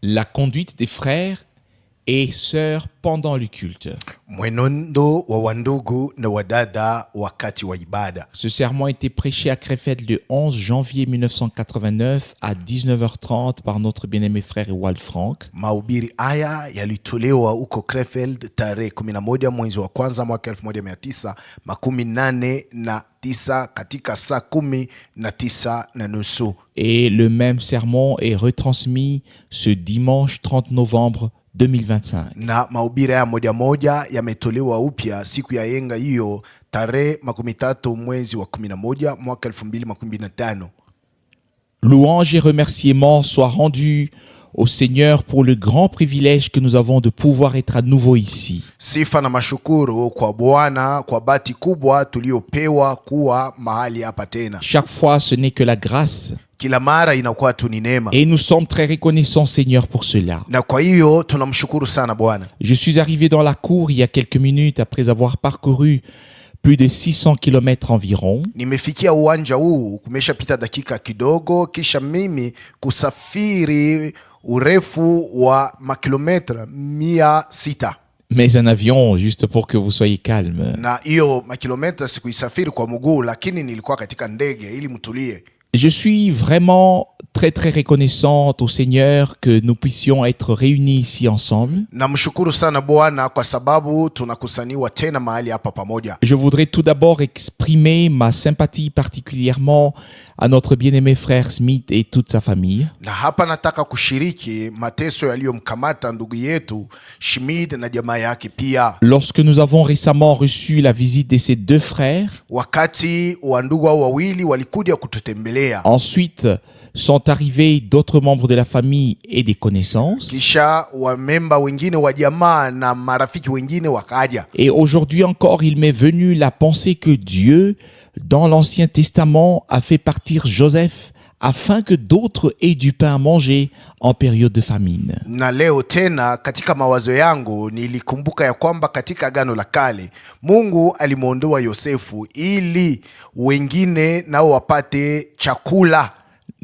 la conduite des frères et sœurs pendant le culte. Mwenendo wa wandugu na wadada wakati wa ibada. Ce sermon a été prêché à Krefeld le 11 janvier 1989 à 19h30 par notre bien-aimé frère Ewald Frank. Mahubiri haya yalitolewa huko Krefeld tarehe 11 mwezi wa kwanza mwaka 1989 katika saa 19:30. Et le même sermon est retransmis ce dimanche 30 novembre 2025. Na mahubiri haya moja yametolewa upya siku ya yenga hiyo tarehe 13 mwezi wa 11 mwaka 2025. Louange et remerciements soient rendus au Seigneur pour le grand privilège que nous avons de pouvoir être à nouveau ici. Sifa na mashukuru kwa Bwana kwa bahati kubwa tuliopewa kuwa mahali hapa tena. Chaque fois, ce n'est que la grâce. Kila mara inakuwa tu ni neema. Et nous sommes très reconnaissants, Seigneur, pour cela. Na kwa hiyo tunamshukuru sana Bwana. Je suis arrivé dans la cour il y a quelques minutes après avoir parcouru plus de 600 km environ. Nimefikia uwanja huu kumeshapita dakika kidogo kisha mimi kusafiri urefu wa makilometra 600. Mais un avion, juste pour que vous soyez calme. Na hiyo makilometra sikuisafiri kwa mguu, lakini nilikuwa katika ndege ili mtulie. Je suis vraiment très très reconnaissante au Seigneur que nous puissions être réunis ici ensemble. Namshukuru sana Bwana kwa sababu tunakusaniwa tena mahali hapa pamoja. Je voudrais tout d'abord exprimer ma sympathie particulièrement à notre bien-aimé frère Smith et toute sa famille. Na hapa nataka kushiriki mateso yaliyomkamata ndugu yetu Schmid na jamaa yake pia. Lorsque nous avons récemment reçu la visite de ces deux frères, wakati wa ndugu hao wawili walikuja kututembelea. Ensuite sont arrivés d'autres membres de la famille et des connaissances. Kisha wa memba wengine wa jamaa na marafiki wengine wakaja. Et aujourd'hui encore, il m'est venu la pensée que Dieu, dans l'Ancien Testament, a fait partir Joseph afin que d'autres aient du pain à manger en période de famine. Na leo tena katika mawazo yangu nilikumbuka ya kwamba katika Agano la Kale Mungu alimuondoa Yosefu ili wengine nao wapate chakula.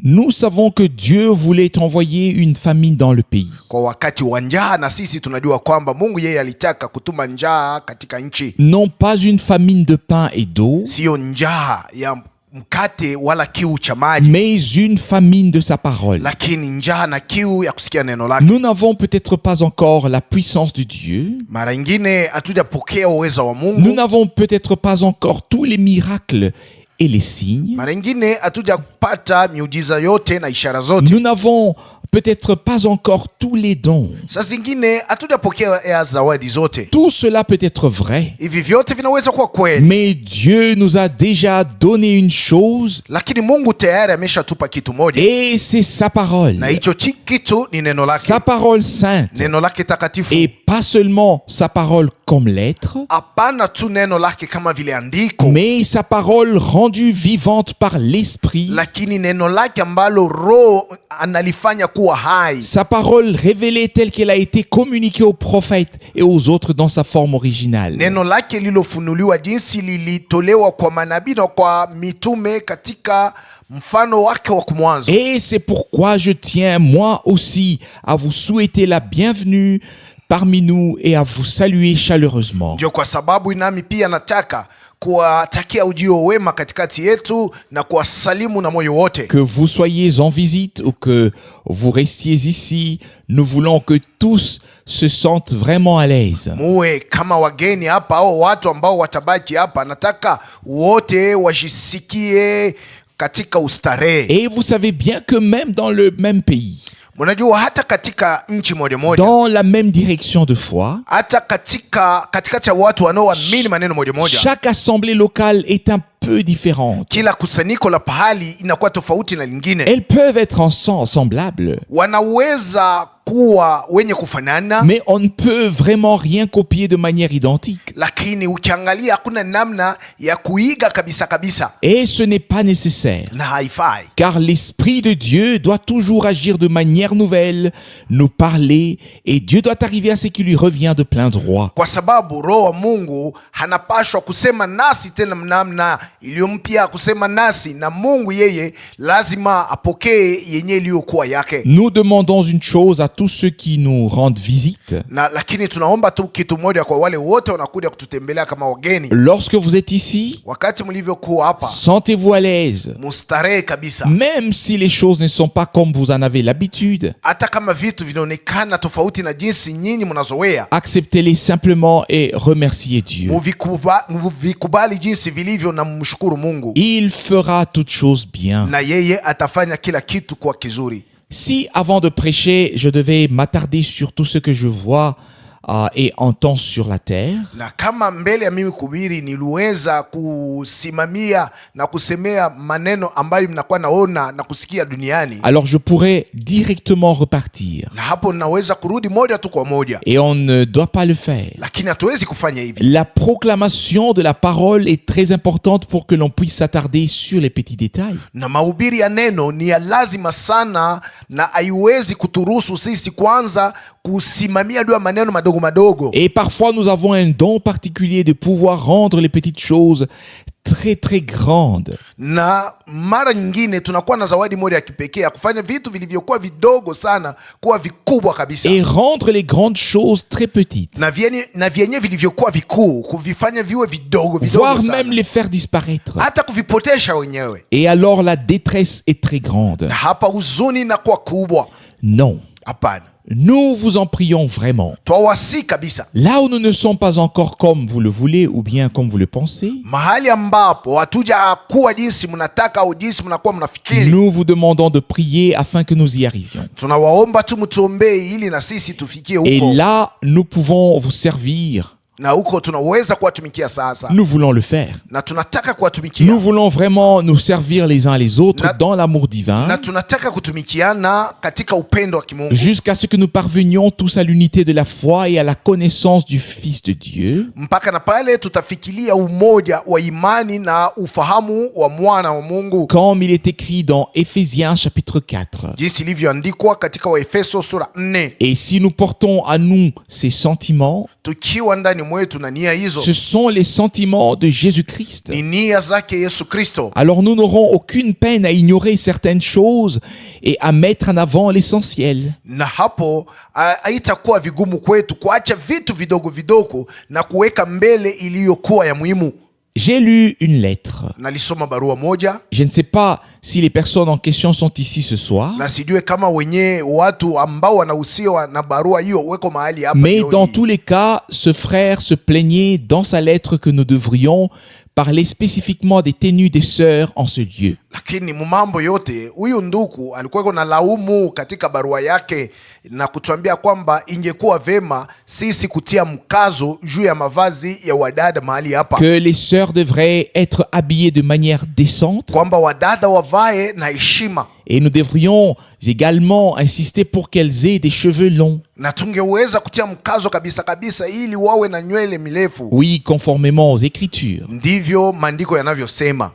Nous savons que Dieu voulait envoyer une famine dans le pays. Kwa wakati wa njaa, na sisi tunajua kwamba Mungu yeye alitaka kutuma njaa katika nchi. Non pas une famine de pain et d'eau, sio njaa ya mkate wala kiu cha maji, mais une famine de sa parole. lakini njaa na kiu ya kusikia neno lake. Nous n'avons peut-être pas encore la puissance de Dieu. Mara nyingine hatujapokea uwezo wa Mungu. Nous n'avons peut-être pas encore tous les miracles et les signes. Mara nyingine hatujapata miujiza yote na ishara zote. Nous n'avons peut-être pas encore tous les dons. Saa zingine hatujapokea zawadi zote. Tout cela peut être vrai. Hivi vyote vinaweza kuwa kweli. Mais Dieu nous a déjà donné une chose. Lakini Mungu tayari ameshatupa kitu moja. Et c'est sa parole. Na hicho kitu ni neno lake. Sa parole sainte. Neno lake takatifu. Et pas seulement sa parole comme lettre. Hapana tu neno lake kama vile andiko. Mais sa parole rendue vivante par l'esprit. Lakini neno lake ambalo Roho analifanya kuwa hai. Sa parole révélée telle qu'elle a été communiquée aux prophètes et aux autres dans sa forme originale. Neno lake lilofunuliwa jinsi lilitolewa kwa manabii na kwa mitume katika mfano wake wa mwanzo. Et c'est pourquoi je tiens moi aussi à vous souhaiter la bienvenue parmi nous et à vous saluer chaleureusement. Ndio kwa sababu nami pia nataka kuwatakia ujio wema katikati yetu na kuwasalimu na moyo wote. Que vous soyez en visite ou que vous restiez ici, nous voulons que tous se sentent vraiment à l'aise. Muwe kama wageni hapa au watu ambao watabaki hapa, nataka wote wajisikie katika ustarehe. Et vous savez bien que même dans le même pays, Mnajua hata katika nchi moja moja, dans la même direction de foi, hata katikati ya watu wanaoamini maneno moja moja, chaque assemblée locale est un peu différente. kila kusanyiko la pahali inakuwa tofauti na lingine. Elles peuvent être semblables, Wanaweza kuwa wenye kufanana, mais on ne peut vraiment rien copier de manière identique. lakini ukiangalia hakuna namna ya kuiga kabisa kabisa, Et ce n'est pas nécessaire. na haifai. Car l'Esprit de Dieu doit toujours agir de manière nouvelle, nous parler, et Dieu doit arriver à ce qui lui revient de plein droit. Kwa sababu Roho wa Mungu hanapashwa kusema nasi tena namna iliyo mpya kusema nasi, na Mungu yeye lazima apokee yenye iliyokuwa yake. Nous demandons une chose à tous ceux qui nous rendent visite. Na lakini tunaomba tu kitu moja kwa wale wote wanakuja kututembelea kama wageni. Lorsque vous êtes ici, Wakati mlivyokuwa hapa, sentez-vous à l'aise. mustarehe kabisa. Même si les choses ne sont pas comme vous en avez l'habitude, Hata kama vitu vinaonekana tofauti na jinsi nyinyi mnazoea, acceptez-les simplement et remerciez Dieu. muvikubali jinsi vilivyo na mshukuru Mungu. Il fera toutes choses bien. Na yeye atafanya kila kitu kwa kizuri. Si avant de prêcher, je devais m'attarder sur tout ce que je vois et entends sur la terre, Na kama mbele ya mimi kuhubiri niliweza kusimamia na kusemea maneno ambayo mnakuwa naona na kusikia duniani, alors je pourrais directement repartir. na hapo naweza kurudi moja tu kwa moja, Et on ne doit pas le faire. lakini hatuwezi kufanya hivi. La proclamation de la parole est très importante pour que l'on puisse s'attarder sur les petits détails. Na mahubiri ya neno ni ya lazima sana, na haiwezi kuturuhusu sisi kwanza kusimamia juu ya maneno madogo madogo. Et parfois nous avons un don particulier de pouvoir rendre les petites choses très très grandes. Na mara nyingine tunakuwa na zawadi moja ya kipekee ya kufanya vitu vilivyokuwa vidogo sana kuwa vikubwa kabisa, Et rendre les grandes choses très petites. na vyenye vilivyokuwa vikuu kuvifanya viwe vidogo vidogo Voire sana, même les faire disparaître. hata kuvipotesha wenyewe. Et alors la détresse est très grande. Na hapa huzuni inakuwa kubwa. Non. Hapana, Nous vous en prions vraiment. twawasi kabisa, Là où nous ne sommes pas encore comme vous le voulez ou bien comme vous le pensez, mahali ambapo hatuja kuwa jinsi mnataka au jinsi mnakuwa mnafikiri, nous vous demandons de prier afin que nous y arrivions. tunawaomba tu mtuombee ili na sisi tufikie Et huko, là, nous pouvons vous servir. na huko tunaweza kuwatumikia sasa, Nous voulons le faire. na tunataka kuwatumikia, Nous voulons vraiment nous servir les uns les autres dans l'amour divin, na tunataka kutumikiana katika upendo wa kimungu, jusqu'à ce que nous parvenions tous à l'unité de la foi et à la connaissance du Fils de Dieu, mpaka na pale tutafikiria umoja wa imani na ufahamu wa mwana wa Mungu, comme il est écrit dans Éphésiens chapitre 4. jinsi ilivyoandikwa katika Waefeso sura 4. Et si nous portons à nous ces sentiments, Tukiwa ndani mwetu na nia hizo ce sont les sentiments de Jésus-Christ. ni nia zake Yesu Kristo, Alors nous n'aurons aucune peine à ignorer certaines choses et à mettre en avant l'essentiel. na hapo haitakuwa vigumu kwetu kuacha vitu vidogo vidogo na kuweka mbele iliyokuwa ya muhimu. J'ai lu une lettre. Nalisoma barua moja, Je ne sais pas si les personnes en question sont ici ce soir, na sijue kama wenye watu ambao wanahusiwa na barua hiyo weko mahali hapa mais leo dans hii. tous les cas, ce frère se plaignait dans sa lettre que nous devrions parler spécifiquement des tenues des sœurs en ce lieu. Lakini mambo yote huyu ndugu alikuwa na laumu katika barua yake na kutuambia kwamba ingekuwa vema sisi kutia mkazo juu ya mavazi ya wadada mahali hapa, Que les sœurs devraient être habillées de manière décente kwamba wadada wavae na heshima, et nous devrions également insister pour qu'elles aient des cheveux longs. na tungeweza kutia mkazo kabisa kabisa ili wawe na nywele mirefu. Oui, conformément aux Écritures. Ndivyo maandiko yanavyosema.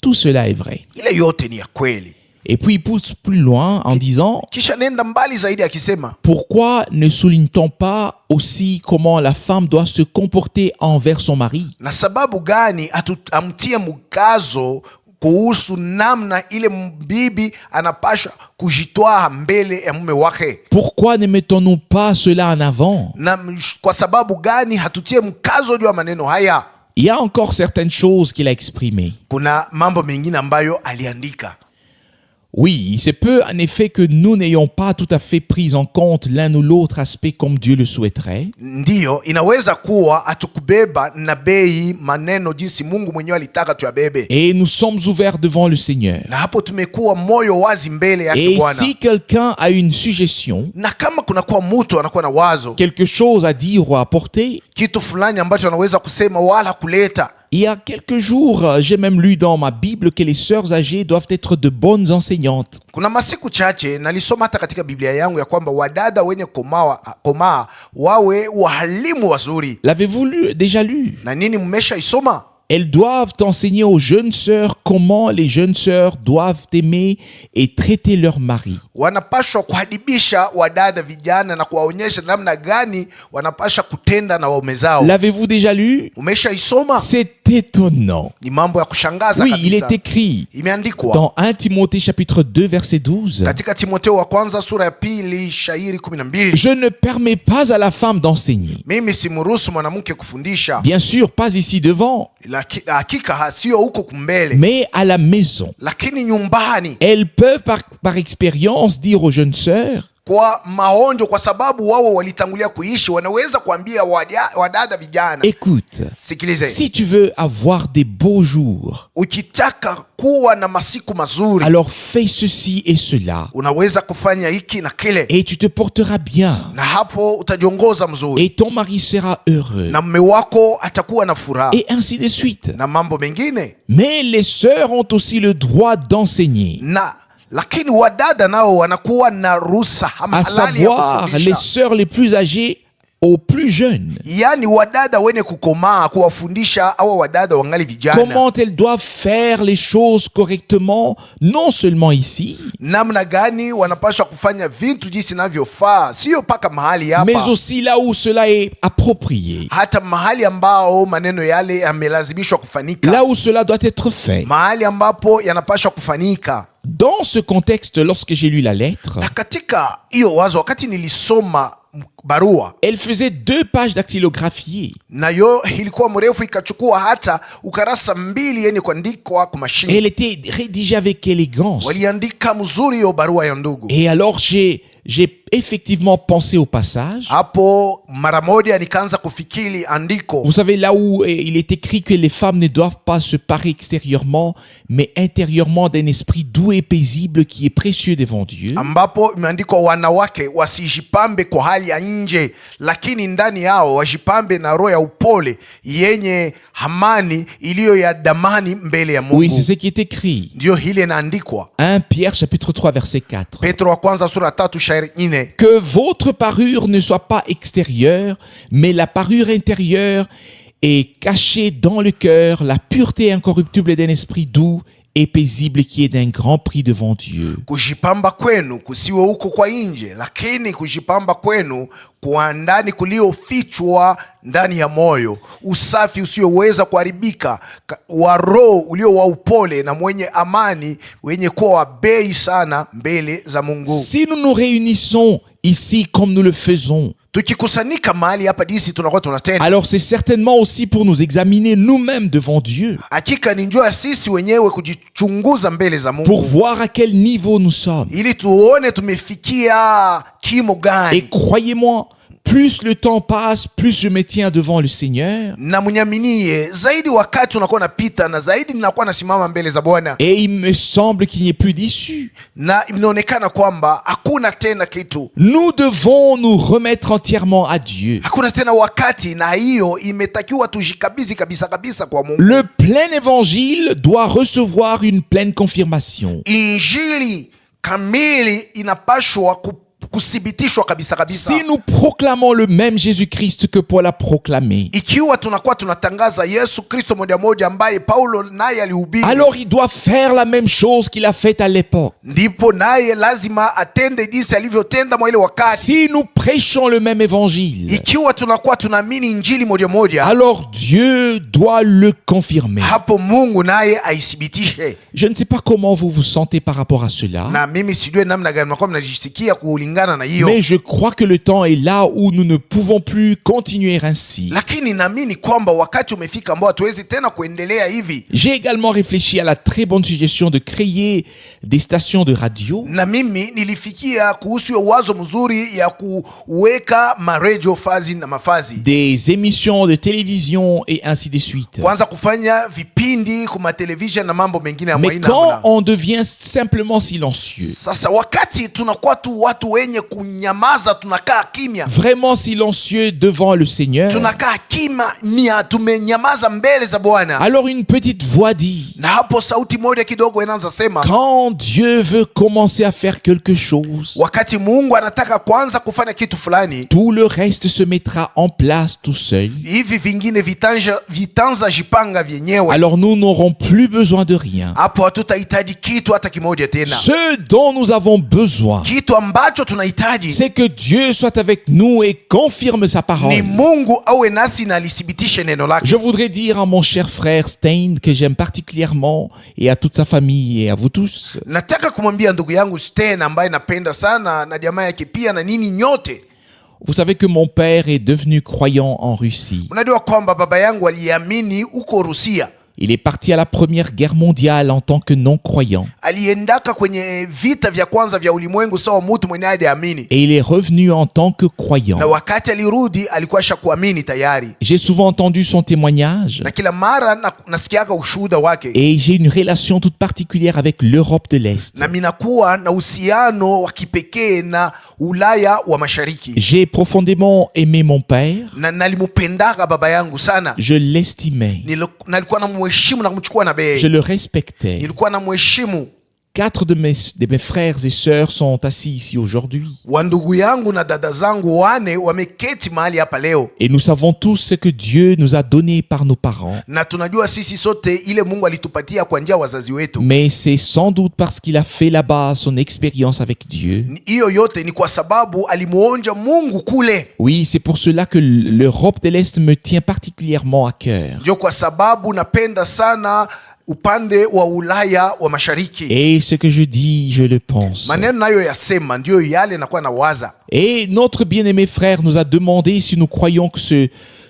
Tout cela est vrai. Ile yote ni ya kweli. Et puis il pousse plus loin en disant: Kisha nenda mbali zaidi akisema, pourquoi ne souligne-t-on pas aussi comment la femme doit se comporter envers son mari? na sababu gani amtie mkazo kuhusu namna ile bibi anapasha kujitwaa mbele ya mume wake? Pourquoi ne mettons-nous pas cela en avant? Na kwa sababu gani hatutie mkazo juu ya maneno haya? Il y a encore certaines choses qu'il a exprimées. Kuna mambo mengine ambayo aliandika. Oui, il se peut en effet que nous n'ayons pas tout à fait pris en compte l'un ou l'autre aspect comme Dieu le souhaiterait. Ndiyo, inaweza kuwa atukubeba na bei maneno jinsi Mungu mwenyewe alitaka tuyabebe. Et nous sommes ouverts devant le Seigneur. Na hapo tumekuwa moyo wazi mbele yake Et Bwana. si quelqu'un a une suggestion, Na kama kunakuwa mtu anakuwa na wazo, quelque chose à dire ou à apporter, kitu fulani ambacho anaweza kusema wala kuleta. il y a quelques jours, j'ai même lu dans ma Bible que les sœurs âgées doivent être de bonnes enseignantes. Kuna masiku chache nalisoma hata katika Biblia yangu ya kwamba wadada wenye komaa wawe wahalimu wazuri. L'avez-vous déjà lu? Na nini mmesha isoma? elles doivent enseigner aux jeunes sœurs comment les jeunes sœurs doivent aimer et traiter leur mari. Wanapashwa kuhadibisha wadada vijana na kuwaonyesha namna gani wanapasha kutenda na waume zao. L'avez-vous déjà lu? Umeshaisoma? C'est étonnant. Ni mambo ya kushangaza Oui, kabisa. il est écrit Imeandikwa dans 1 Timothée chapitre 2 verset 12. katika Timotheo wa kwanza sura ya pili shairi 12. Je ne permets pas à la femme d'enseigner. Mimi simruhusu mwanamke kufundisha. Bien sûr, pas ici devant, Hakika sio huko kumbele, mais à la maison. lakini nyumbani, Elles peuvent par expérience dire aux jeunes sœurs, kwa maonjo, kwa sababu wao walitangulia kuishi, wanaweza kuambia wadada vijana, écoute, sikilize, si tu veux avoir des beaux jours, ukitaka kuwa na masiku mazuri, alors fais ceci et cela, unaweza kufanya hiki na kile, et tu te porteras bien, na hapo utajiongoza mzuri, et ton mari sera heureux, na mume wako atakuwa na furaha, et ainsi de suite. na mambo mengine. Mais les sœurs ont aussi le droit d'enseigner, Lakini wadada nao wanakuwa na ruhusa à halali ya savoir les kufundisha, sœurs les plus âgées aux plus jeunes. yani wadada wenye kukomaa, kuwafundisha au wadada wangali vijana Comment elles doivent faire les choses correctement, non seulement ici, namna gani wanapaswa kufanya vitu jinsi inavyofaa, sio paka mahali mais hapa, aussi là où cela est approprié, hata mahali ambao maneno yale yamelazimishwa kufanyika, là où cela doit être fait. mahali ambapo yanapaswa kufanyika. Dans ce contexte, lorsque j'ai lu la lettre, Na katika hiyo wazo, wakati nilisoma barua, elle faisait 2 pages dactylographiées. nayo ilikuwa mrefu, ikachukua hata ukarasa 2 yenye kuandikwa kwa Et mashine. elle était rédigée avec élégance. Waliandika mzuri hiyo barua ya ndugu. Et alors j'ai effectivement pensé au passage. Hapo mara moja nikaanza kufikiri andiko, Vous savez, là où il est écrit que les femmes ne doivent pas se parer extérieurement, mais intérieurement d'un esprit doux et paisible qui est précieux devant Dieu. ambapo imeandikwa wanawake wasijipambe kwa hali ya nje, lakini ndani yao wajipambe na roho ya upole yenye amani iliyo ya damani mbele ya Mungu. Oui, c'est ce qui est écrit. Ndio hili inaandikwa 1 Pierre chapitre 3 verset 4. Petro wa kwanza sura 3 shairi 4. Que votre parure ne soit pas extérieure, mais la parure intérieure est cachée dans le cœur, la pureté incorruptible d'un esprit doux et paisible qui est d'un grand prix devant Dieu. Kujipamba kwenu kusiwe huko kwa nje, lakini kujipamba kwenu kwa ndani kuliofichwa ndani ya moyo, usafi usioweza kuharibika wa roho ulio wa upole na mwenye amani, wenye kuwa wa bei sana mbele za Mungu. Si nous nous réunissons ici comme nous le faisons, Tukikusanyika mahali hapa jinsi tunakuwa tunatenda, alors c'est certainement aussi pour nous examiner nous-mêmes devant Dieu, hakika ni njoo sisi wenyewe kujichunguza mbele za Mungu, pour voir à quel niveau nous sommes. ili tuone tumefikia kimo Et gani. croyez-moi, plus le temps passe, plus je me tiens devant le Seigneur. Na mnyaminie zaidi wakati unakuwa napita, na zaidi ninakuwa nasimama mbele za Bwana, Et il me semble qu'il n'y ait plus d'issue. na inaonekana kwamba hakuna tena kitu, Nous devons nous remettre entièrement à Dieu. hakuna tena wakati, na hiyo imetakiwa tujikabidhi kabisa kabisa kwa Mungu. Le plein évangile doit recevoir une pleine confirmation. Injili kamili inapashwa kuthibitishwa kabisa kabisa. Si nous proclamons le même Jésus-Christ que Paul a proclamé, Ikiwa tunakuwa tunatangaza Yesu Kristo moja moja ambaye Paulo naye alihubiri, alors il doit faire la même chose qu'il a fait à l'époque. ndipo naye lazima atende jinsi alivyotenda mwa ile wakati. Si nous prêchons le même évangile, Ikiwa tunakuwa tunaamini injili moja moja, alors Dieu doit le confirmer. hapo Mungu naye aithibitishe. Je ne sais pas comment vous vous sentez par rapport à cela, Na mimi sijue namna gani mnakuwa mnajisikia kulingana na hiyo, mais je crois que le temps est là où nous ne pouvons plus continuer ainsi. lakini naamini kwamba wakati umefika ambao hatuwezi tena kuendelea hivi. J'ai également réfléchi à la très bonne suggestion de créer des stations de radio Na mimi nilifikia kuhusu hiyo wazo mzuri ya kuweka maredio fazi na mafazi, des émissions de télévision et ainsi de suite. kwanza kufanya vipindi vipindi kuma television na mambo mengine ya Mais mwaina quand hamna. on devient simplement silencieux, Sasa wakati tunakuwa tu watu wenye kunyamaza, tunakaa kimya, vraiment silencieux devant le Seigneur, tunakaa kimya, tumenyamaza mbele za Bwana, alors une petite voix dit, na hapo sauti moja kidogo inaanza sema, quand Dieu veut commencer à faire quelque chose, wakati Mungu anataka kwanza kufanya kitu fulani, tout le reste se mettra en place tout seul. hivi vingine vitanza jipanga vyenyewe. Alors nous n'aurons plus besoin de rien. Hapo hatutahitaji kitu hata kimoja tena. Ce dont nous avons besoin, Kitu ambacho tunahitaji c'est que Dieu soit avec nous et confirme sa ni parole. Mungu awe nasi na alithibitishe neno lake. Je voudrais dire à mon cher frère Stein que j'aime particulièrement et à toute sa famille et à vous tous. Nataka kumwambia ndugu yangu Sten ambaye napenda sana na jamaa yake pia na nini nyote. Vous savez que mon père est devenu croyant en Russie. Unajua kwamba baba yangu aliamini huko Rusia. Il est parti à la Première Guerre mondiale en tant que non-croyant. Aliendaka kwenye vita vya kwanza vya ulimwengu sawa mtu mwenye aliamini. Et il est revenu en tant que croyant. Na wakati alirudi alikuwa shakuamini tayari. J'ai souvent entendu son témoignage. Na kila mara nasikiaka ushuhuda wake. Et j'ai une relation toute particulière avec l'Europe de l'Est. Na minakuwa na uhusiano wa kipekee na Ulaya wa Mashariki. J'ai profondément aimé mon père. Na nalimupendaka baba yangu sana. Je l'estimais. Nalikuwa namheshimu na kumchukua na bei. Je le respectais. Nilikuwa namheshimu. 4 de mes frères et sœurs sont assis ici aujourd'hui. Wandugu yangu na dada zangu 4 wameketi mahali hapa leo. Et nous savons tous ce que Dieu nous a donné par nos parents. Na tunajua sisi sote ile Mungu alitupatia kwa njia wazazi wetu. Mais c'est sans doute parce qu'il a fait là-bas son expérience avec Dieu. Hiyo yote ni kwa sababu alimuonja Mungu kule. Oui, c'est pour cela que l'Europe de l'Est me tient particulièrement à cœur. Ndio kwa sababu napenda sana upande wa Ulaya wa Mashariki. Et ce que je dis, je le pense. Maneno nayo yasema ndio yale nakuwa na waza. Et notre bien-aimé frère nous a demandé si nous croyons que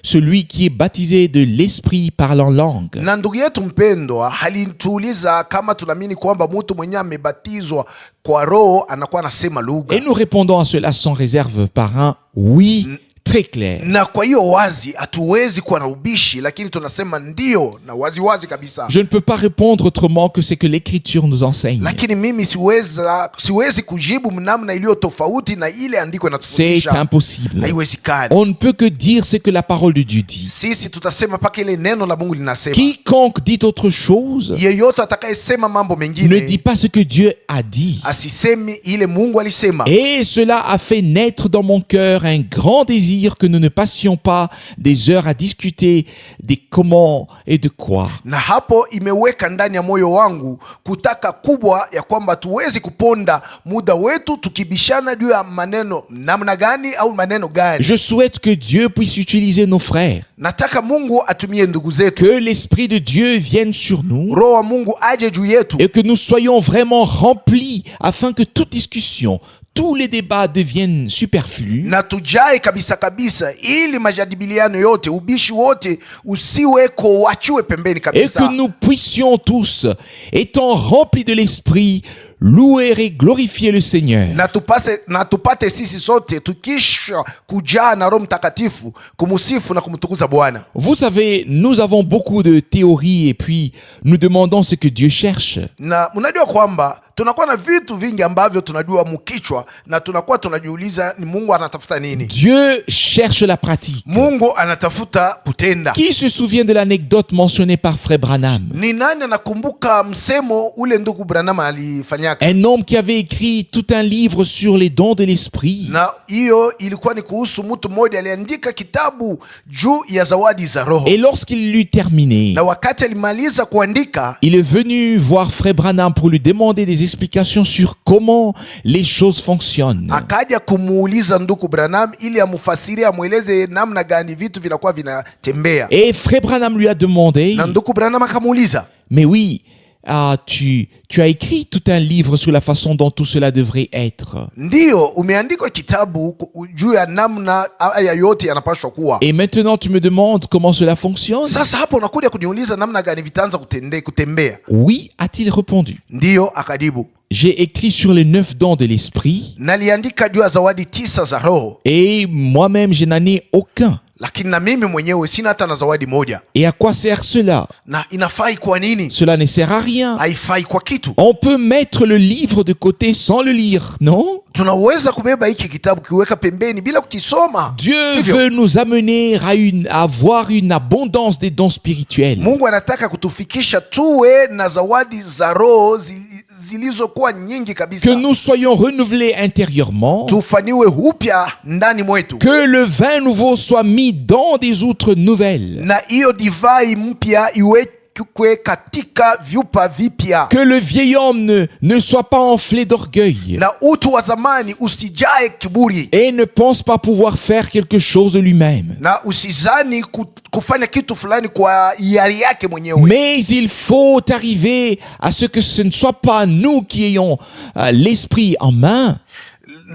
celui qui est baptisé de l'Esprit parle en langue. Na ndugu yetu mpendwa alituuliza kama tunaamini kwamba mtu mwenye amebatizwa kwa Roho anakuwa anasema lugha. Et nous répondons à cela sans réserve par un oui très clair. Na kwa hiyo wazi hatuwezi kuwa na ubishi, lakini tunasema ndio na wazi kabisa. Je ne peux pas répondre autrement que ce que l'Écriture nous enseigne. Lakini mimi siwezi kujibu namna iliyo tofauti na ile andiko C'est inatufundisha. impossible. Haiwezekani. On ne peut que dire ce que la parole de Dieu dit. Sisi tutasema paka ile neno la Mungu linasema. Quiconque dit autre chose Yeyote atakayesema mambo ne mengine dit pas ce que Dieu a dit. asisemi ile Mungu alisema. Et cela a fait naître dans mon cœur un grand désir que nous ne passions pas des heures à discuter des comment et de quoi. Na hapo imeweka ndani ya moyo wangu kutaka kubwa ya kwamba tuwezi kuponda muda wetu tukibishana juu ya maneno namna gani au maneno gani. Je souhaite que Dieu puisse utiliser nos frères. Nataka Mungu atumie ndugu zetu. Que l'Esprit de Dieu vienne sur nous. Roho wa Mungu aje juu yetu. Et que nous soyons vraiment remplis afin que toute discussion, tous les débats deviennent superflus. Na tujae kabisa ili majadiliano yote, ubishi wote usiweko, wachiwe pembeni Et kabisa. que nous puissions tous, étant remplis de l'Esprit, louer et glorifier le Seigneur. Na tupate sisi sote tukisha kujaa na Roho Mtakatifu kumusifu na kumtukuza Bwana. Vous savez, nous avons beaucoup de théories et puis nous demandons ce que Dieu cherche. Na mnajua kwamba tunakuwa na vitu vingi ambavyo tunajua mkichwa na tunakuwa tunajiuliza ni Mungu anatafuta nini? Dieu cherche la pratique. Mungu anatafuta kutenda. Qui se souvient de l'anecdote mentionnée par Frère Branham? Ni nani anakumbuka msemo ule ndugu Branham alifanyaka? Un homme qui avait écrit tout un livre sur les dons de l'esprit. Na hiyo ilikuwa ni kuhusu mtu mmoja aliandika kitabu juu ya zawadi za Roho. Et lorsqu'il l'eut terminé, Na wakati alimaliza kuandika, il est venu voir Frère Branham pour lui demander des explications sur comment les choses fonctionnent. akaja kumuuliza ndugu Branham ili amufasirie, amweleze namna gani vitu vinakuwa vinatembea. Et Frère Branham lui a demandé, Na ndugu Branham akamuuliza, mais oui, tu as écrit tout un livre sur la façon dont tout cela devrait être. ndio umeandika kitabu juu ya namna haya yote yanapaswa kuwa. Et maintenant tu me demandes comment cela fonctionne? Sasa hapo unakuja kuniuliza namna gani vitaanza kutembea. Oui, a-t-il répondu. Ndio akajibu, J'ai écrit sur les 9 dons de l'esprit naliandika juu ya zawadi 9 za Roho, et moi-même je n'en ai aucun. lakini na mimi mwenyewe sina hata na zawadi moja. Et à quoi sert cela? Na inafai kwa nini? Cela ne sert à rien. Haifai kwa kitu. On peut mettre le livre de côté sans le lire, non? Tunaweza kubeba hiki kitabu kiweka pembeni bila kukisoma. Dieu veut nous amener à avoir une abondance des dons spirituels. Mungu anataka kutufikisha tuwe na zawadi za roho zilizokuwa nyingi kabisa. Que nous soyons renouvelés intérieurement. Tufaniwe upya ndani mwetu. Que le vin nouveau soit mis dans des outres nouvelles. Na hiyo divai mpya iwekwe katika vyupa vipya. Que le vieil homme ne soit pas enflé d'orgueil. Na utu wa zamani usijae kiburi. Et ne pense pas pouvoir faire quelque chose de lui-même. Na usizani kufanya kitu fulani kwa hiari yake mwenyewe. Mais il faut arriver à ce que ce ne soit pas nous qui ayons l'esprit en main.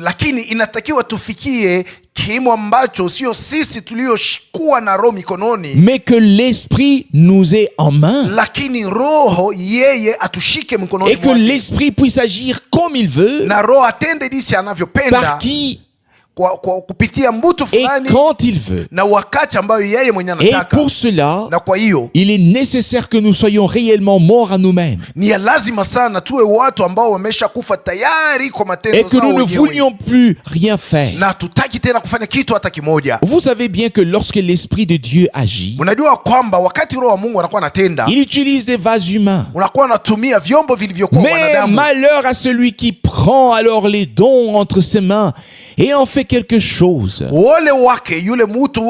Lakini inatakiwa tufikie kimo ambacho sio sisi tulioshikua na roho mikononi, mais que l'esprit nous est en main. Lakini roho yeye atushike mikononi et que l'esprit puisse agir comme il veut. Na roho atende jinsi anavyopenda. Par qui? Kupitia mtu fulani. Et quand il veut. Na wakati ambayo yeye mwenyewe anataka. Et pour cela, na kwa hiyo, il est nécessaire que nous soyons réellement morts à nous-mêmes. Ni lazima sana tuwe watu ambao wameshakufa tayari kwa matendo zao. Et que nous ne voulions plus rien faire. Na tutaki tena kufanya kitu hata kimoja. Vous savez bien que lorsque l'esprit de Dieu agit, unajua kwamba wakati roho wa Mungu anakuwa anatenda, il utilise des vases humains. Unakuwa anatumia vyombo vilivyokuwa wanadamu. Mais malheur à celui qui prend alors les dons entre ses mains et en fait quelque chose. Ole wake yule mtu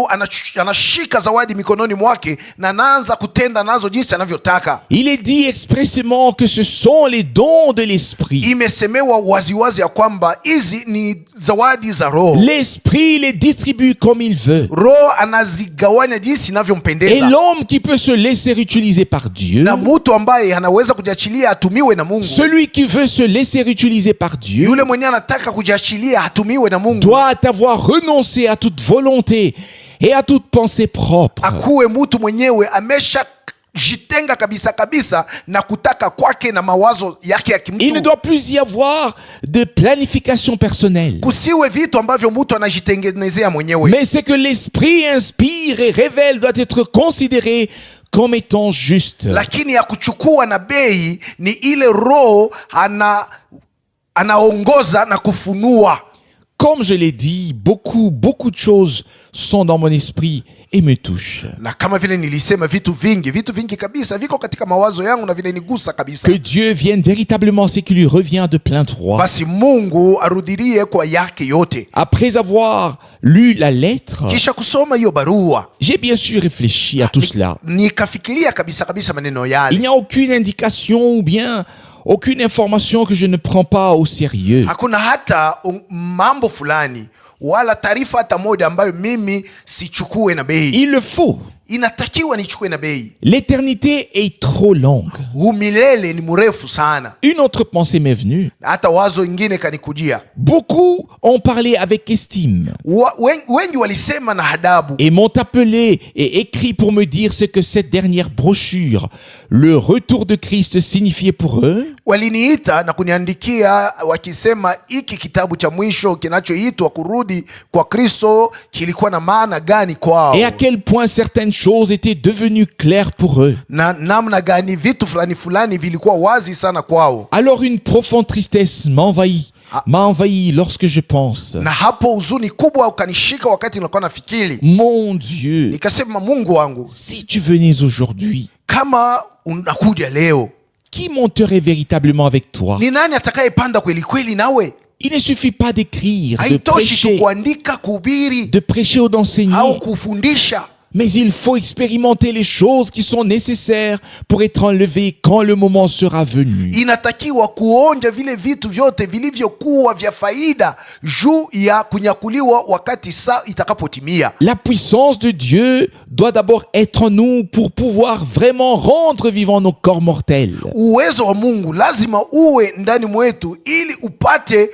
anashika zawadi mikononi mwake na anaanza kutenda nazo jinsi anavyotaka. Il est dit expressément que ce sont les dons de l'esprit. Imesemewa waziwazi ya kwamba hizi ni zawadi za roho. L'esprit les distribue comme il veut. Roho anazigawanya jinsi inavyompendeza. Et l'homme qui peut se laisser utiliser par Dieu, na mtu ambaye anaweza kujiachilia atumiwe na Mungu, celui qui veut se laisser utiliser par Dieu, yule mwenye anataka kujiachilia atumiwe na Mungu, doit avoir renoncé à toute volonté et à toute pensée propre. Akuwe mtu mwenyewe amesha jitenga kabisa kabisa na kutaka kwake na mawazo yake ya kimtu. Il ne doit plus y avoir de planification personnelle. Kusiwe vitu ambavyo mtu anajitengenezea mwenyewe. Mais c'est que l'esprit inspire et révèle doit être considéré comme étant juste. Lakini ya kuchukua na bei ni ile roho anaongoza na kufunua. Comme je l'ai dit, beaucoup de choses sont dans mon esprit et me touchent. Na kama vile nilisema vitu vingi kabisa viko katika mawazo yangu na vile nigusa kabisa. Que Dieu vienne véritablement, c'est qu'il lui revient de plein droit. Basi Mungu arudilie kwa yake yote. Après avoir lu la lettre, kisha kusoma hiyo barua, j'ai bien sûr réfléchi à tout cela. Nikafikiria kabisa maneno yale. Il n'y a aucune indication ou bien aucune information que je ne prends pas au sérieux. Hakuna hata mambo fulani wala taarifa hata moja ambayo mimi sichukue na bei. Il le faut. Inatakiwa nichukue na bei. L'éternité est trop longue. Umilele ni mrefu sana. Une autre pensée m'est venue. Hata wazo ingine kanikujia. Beaucoup ont parlé avec estime. Wengi walisema na adabu. Et m'ont appelé et écrit pour me dire ce que cette dernière brochure, le retour de Christ, signifiait pour eux. Waliniita na kuniandikia wakisema hiki kitabu cha mwisho kinachoitwa kurudi kwa Kristo kilikuwa na maana gani kwao. Et à quel point certaines choses étaient devenues claires pour eux. Na namna gani vitu fulani vilikuwa wazi sana kwao. Alors une profonde tristesse m'a envahi lorsque je pense. Na hapo huzuni kubwa ukanishika wakati nilikuwa nafikiri. Mon Dieu. Nikasema Mungu wangu, si tu venais aujourd'hui, kama unakuja leo, qui monterait véritablement avec toi? Ni nani atakayepanda kweli kweli nawe? Il ne suffit pas d'écrire, de prêcher ou d'enseigner. Mais il faut expérimenter les choses qui sont nécessaires pour être enlevé quand le moment sera venu. Inatakiwa kuonja vile vitu vyote vilivyokuwa vya faida juu ya kunyakuliwa wakati saa itakapotimia. La puissance de Dieu doit d'abord être en nous pour pouvoir vraiment rendre vivants nos corps mortels. Uwezo wa Mungu lazima uwe ndani mwetu ili upate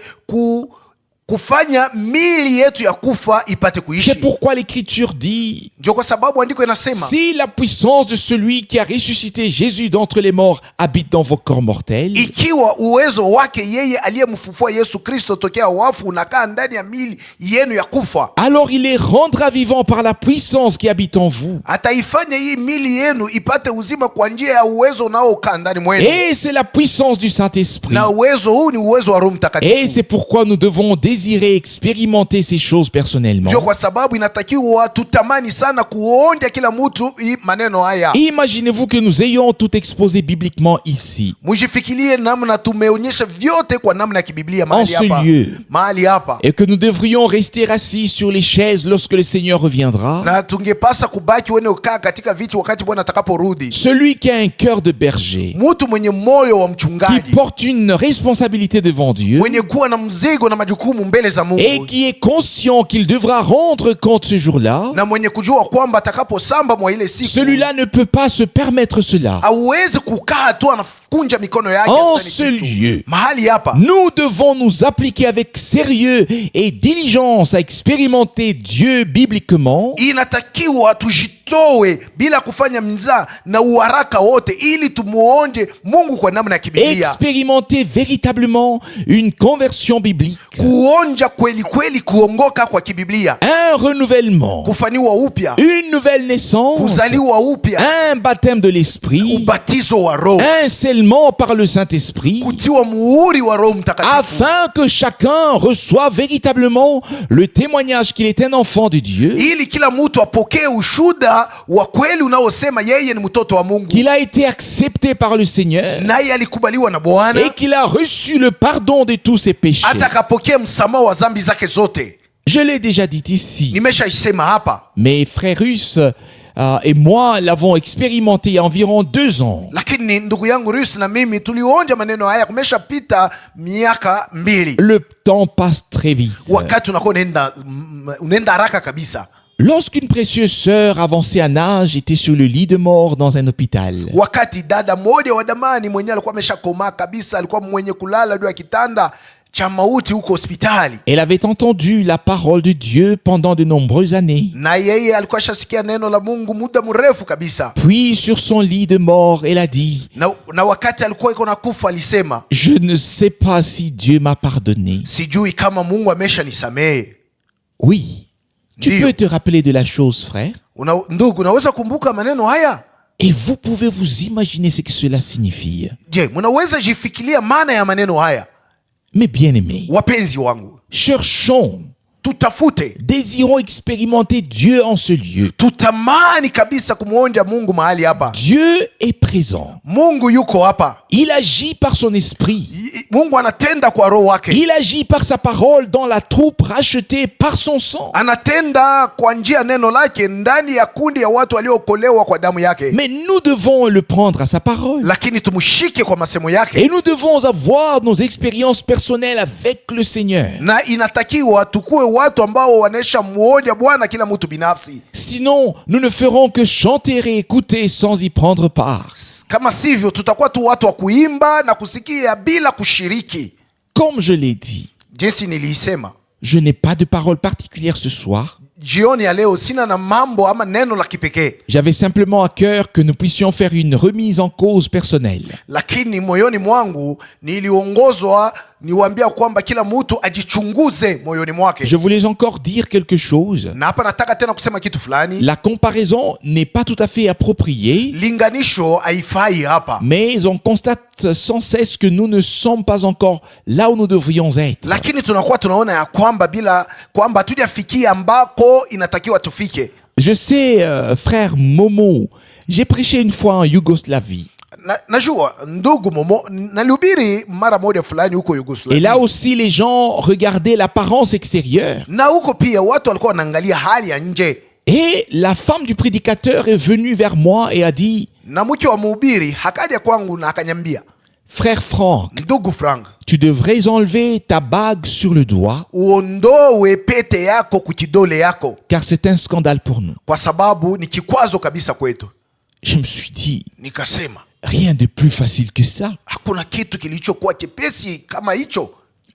kufanya mili yetu ya kufa ipate kuishi. C'est pourquoi l'Écriture dit, Ndio kwa sababu andiko inasema, si la puissance de celui qui a ressuscité Jésus d'entre les morts habite dans vos corps mortels, ikiwa uwezo wake yeye aliyemfufua Yesu Kristo tokea wafu unakaa ndani ya mili yenu ya kufa, alors il les rendra vivants par la puissance qui habite en vous. ataifanya hii mili yenu ipate uzima kwa njia ya uwezo unaokaa ndani mwenu. Et c'est la puissance du Saint-Esprit. Na uwezo huu ni uwezo wa Roho Mtakatifu. Et c'est pourquoi nous devons désirer expérimenter ces choses personnellement. Ndio kwa sababu inatakiwa tutamani sana kuonja kila mtu hii maneno haya. Imaginez-vous que nous ayons tout exposé bibliquement ici, Mjifikirie namna tumeonyesha vyote kwa namna ya kibiblia en ce lieu, mahali hapa, et que nous devrions rester assis sur les chaises lorsque le Seigneur reviendra. na tungepasa kubaki wene ukaa katika viti wakati Bwana atakaporudi. Celui qui a un cœur de berger, Mtu mwenye moyo wa qui mchungaji, porte une responsabilité devant Dieu, mwenye kuwa na mzigo na majukumu mbele za Mungu, et qui est conscient qu'il devra rendre compte ce jour-là, na mwenye kujua kwamba atakaposamba mwa ile siku, celui-là ne peut pas se permettre cela. hauwezi kukaa tu anakunja mikono yake En ndani ce kitu. lieu, Mahali hapa nous devons nous appliquer avec sérieux et diligence à expérimenter Dieu bibliquement, inatakiwa tujitoe bila kufanya mzaa na uharaka wote, ili tumuonje Mungu kwa namna ya kibiblia, expérimenter véritablement une conversion biblique, kuonja kweli kweli, kuongoka kwa kibiblia, un renouvellement, kufaniwa upya, une nouvelle naissance, kuzaliwa upya, un baptême de l'Esprit, ubatizo wa Roho, un scellement par le Saint-Esprit, kutiwa muhuri wa Roho Mtakatifu, afin que chacun reçoive véritablement le témoignage qu'il est un enfant de Dieu, ili kila mtu apokee ushuda wa kweli unaosema yeye ni mtoto wa Mungu, qu'il a été accepté par le Seigneur naye alikubaliwa na Bwana, et qu'il a reçu le pardon de tous ses péchés. atakapokea msamaha wa dhambi zake zote. Je l'ai déjà dit ici. Nimeshaisema hapa, Mes frères russes et moi l'avons expérimenté il y a environ 2 ans. lakini ndugu yangu Rusi na mimi tulionja maneno haya kumeshapita miaka 2. Le temps passe très vite. Wakati unakuwa unaenda haraka kabisa. Lorsqu'une précieuse sœur avancée en âge était sur le lit de mort dans un hôpital, Wakati dada mmoja wa damani mwenye alikuwa ameshakomaa kabisa, alikuwa mwenye kulala juu ya kitanda cha mauti huko hospitali, elle avait entendu la parole de Dieu pendant de nombreuses années. na yeye alikuwa shasikia neno la Mungu muda mrefu kabisa. Puis sur son lit de mort, elle a dit, Na wakati alikuwa iko na kufa alisema, je ne sais pas si Dieu m'a pardonné. sijui kama Mungu ameshanisamehe. Oui, tu Ndio. peux te rappeler de la chose, frère, Ndugu, unaweza kumbuka maneno haya? et vous pouvez vous imaginer ce que cela signifie. Je, mnaweza jifikiria maana ya maneno haya? Mes bien-aimés, Wapenzi wangu, cherchons, tutafute, désirons expérimenter Dieu en ce lieu. tutamani kabisa kumwonja Mungu mahali hapa. Dieu est présent. Mungu yuko hapa. Il agit par son esprit. Mungu anatenda kwa roho wake. Il agit par sa parole dans la troupe rachetée par son sang. Anatenda kwa njia neno lake ndani ya kundi ya watu waliokolewa kwa damu yake. Mais nous devons le prendre à sa parole. Lakini tumshike kwa masemo yake. Et nous devons avoir nos expériences personnelles avec le Seigneur. Na inatakiwa tukue watu ambao wanaisha muonja Bwana kila mtu binafsi. Sinon, nous ne ferons que chanter et écouter sans y prendre part. Kama sivyo tutakuwa tu watu wa kuimba na kusikia bila kushiriki. Comme je l'ai dit, Jinsi nilisema, je n'ai pas de parole particulière ce soir. jioni ya leo sina na mambo ama neno la kipekee. J'avais simplement à cœur que nous puissions faire une remise en cause personnelle. Lakini moyoni mwangu niliongozwa niwaambia kwamba kila mtu ajichunguze moyoni mwake. Je voulais encore dire quelque chose. Na hapa nataka tena kusema kitu fulani. La comparaison n'est pas tout à fait appropriée, Linganisho haifai hapa. mais on constate sans cesse que nous ne sommes pas encore là où nous devrions être. Lakini tunakuwa tunaona ya kwamba bila kwamba hatujafikia ambako inatakiwa tufike. Je sais, frère Momo, j'ai prêché une fois en Yougoslavie. Najua ndugu Momo, nalihubiri mara moja fulani huko Et Yugoslavia. là aussi, les gens regardaient l'apparence extérieure. Na huko pia watu walikuwa wanaangalia hali ya nje. Et la femme du prédicateur est venue vers moi et a dit, Na mke wa mhubiri hakaja kwangu na akanyambia, frère Franck, ndugu Frank, tu devrais enlever ta bague sur le doigt, uondoe pete yako kukidole yako, car c'est un scandale pour nous. kwa sababu ni kikwazo kabisa kwetu. Je me suis dit, Nikasema rien de plus facile que ça. hakuna kitu kilichokuwa chepesi kama hicho.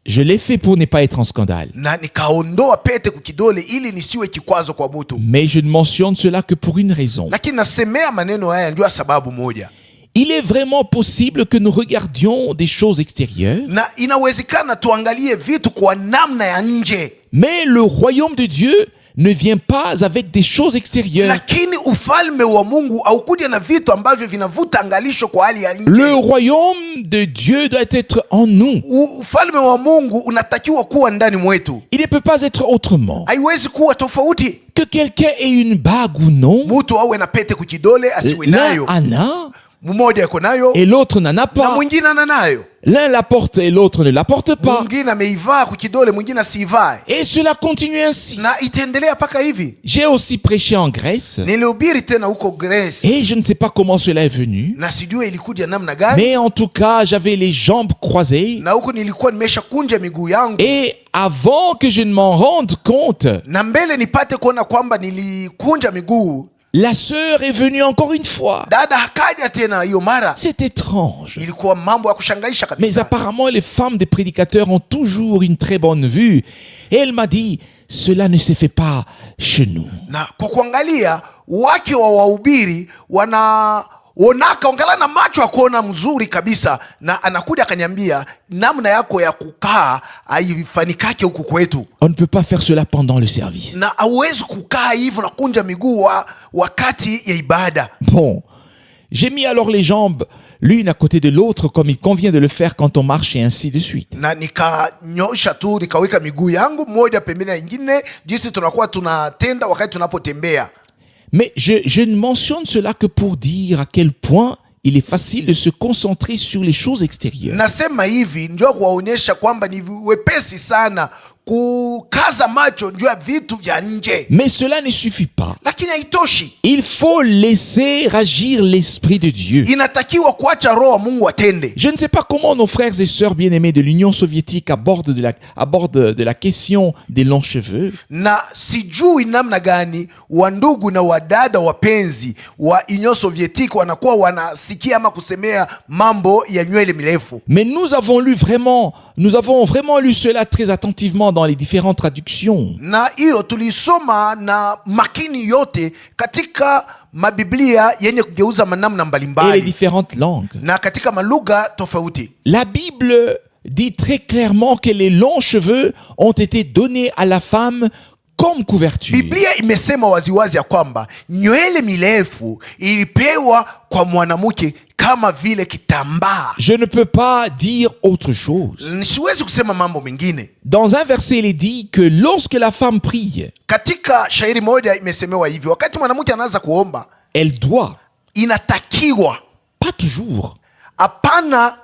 Je l'ai fait pour ne pas être en scandale. na nikaondoa pete kukidole ili nisiwe kikwazo kwa mtu. Mais je ne mentionne cela que pour une raison. Lakini nasemea maneno haya ndio sababu moja. Il est vraiment possible que nous regardions des choses extérieures, Na inawezekana tuangalie vitu kwa namna ya nje, mais le royaume de Dieu ne vient pas avec des choses extérieures. lakini ufalme wa Mungu haukuja na vitu ambavyo vinavuta angalisho kwa hali ya nje. Le royaume de Dieu doit être en nous. Ufalme wa Mungu unatakiwa kuwa ndani mwetu, Il ne peut pas être autrement. haiwezi kuwa tofauti. Que quelqu'un ait une bague ou non, Mtu awe na pete kukidole asiwe l'un nayo, en a mmoja yuko nayo et l'autre n'en a na pas. mwingine ana nayo, L'un la porte et l'autre ne la porte pas. mwingine ameivaa kukidole, mwingine asiivae, Et cela continue ainsi. na itaendelea mpaka hivi. J'ai aussi prêché en Grèce Nilihubiri tena huko Grace, et je ne sais pas comment cela est venu, na sijui ilikuja namna gani, mais en tout cas, j'avais les jambes croisées na huko nilikuwa nimesha kunja miguu yangu, et avant que je ne m'en rende compte, na mbele nipate kuona kwamba nilikunja miguu, la sœur est venue encore une fois. dada hakaja tena hiyo mara. C'est étrange. Ilikuwa mambo ya kushangaisha Mais kabisa. apparemment, les femmes des prédicateurs ont toujours une très bonne vue. Et elle m'a dit, cela ne se fait pas chez nous. Na kwa kuangalia wake wa wahubiri wanaonaka ongala na macho ya kuona mzuri kabisa, na anakuja akaniambia namna yako ya kukaa haifanikake huku kwetu, On ne peut pas faire cela pendant le service. na hauwezi kukaa hivyo na kunja miguu wakati ya ibada. Bon, j'ai mis alors les jambes l'une à côté de l'autre comme il convient de le faire quand on marche et ainsi de suite. Na nikanyosha tu nikaweka miguu yangu moja pembeni ya ingine, jinsi tunakuwa tunatenda wakati tunapotembea. Mais je ne mentionne cela que pour dire à quel point il est facile de se concentrer sur les choses extérieures. Nasema hivi ndio kuwaonyesha kwamba ni wepesi sana kukaza macho juu ya vitu vya nje, Mais cela ne suffit pas. lakini haitoshi. Il faut laisser agir l'Esprit de Dieu. Inatakiwa kuacha roho wa Mungu atende. Je ne sais pas comment nos frères et sœurs bien-aimés de l'Union soviétique abordent de la question des longs cheveux. Na sijui namna gani wandugu na wadada wapenzi wa Union Soviétique wanakuwa wanasikia ama kusemea mambo ya nywele mirefu. Mais nous avons vraiment lu cela très attentivement dans les différentes traductions. Na hiyo tulisoma na makini yote katika mabiblia yenye kugeuza manamna Et les mbalimbali différentes langues. na katika malugha tofauti. La Bible dit très clairement que les longs cheveux ont été donnés à la femme comme couverture. Biblia imesema waziwazi ya kwamba nywele mirefu ilipewa kwa mwanamke kama vile kitambaa. Je ne peux pas dire autre chose. Siwezi kusema mambo mengine. Dans un verset, il est dit que lorsque la femme prie, Katika shairi moja imesemewa hivi, wakati mwanamke anaanza kuomba, elle doit, inatakiwa, pas toujours, hapana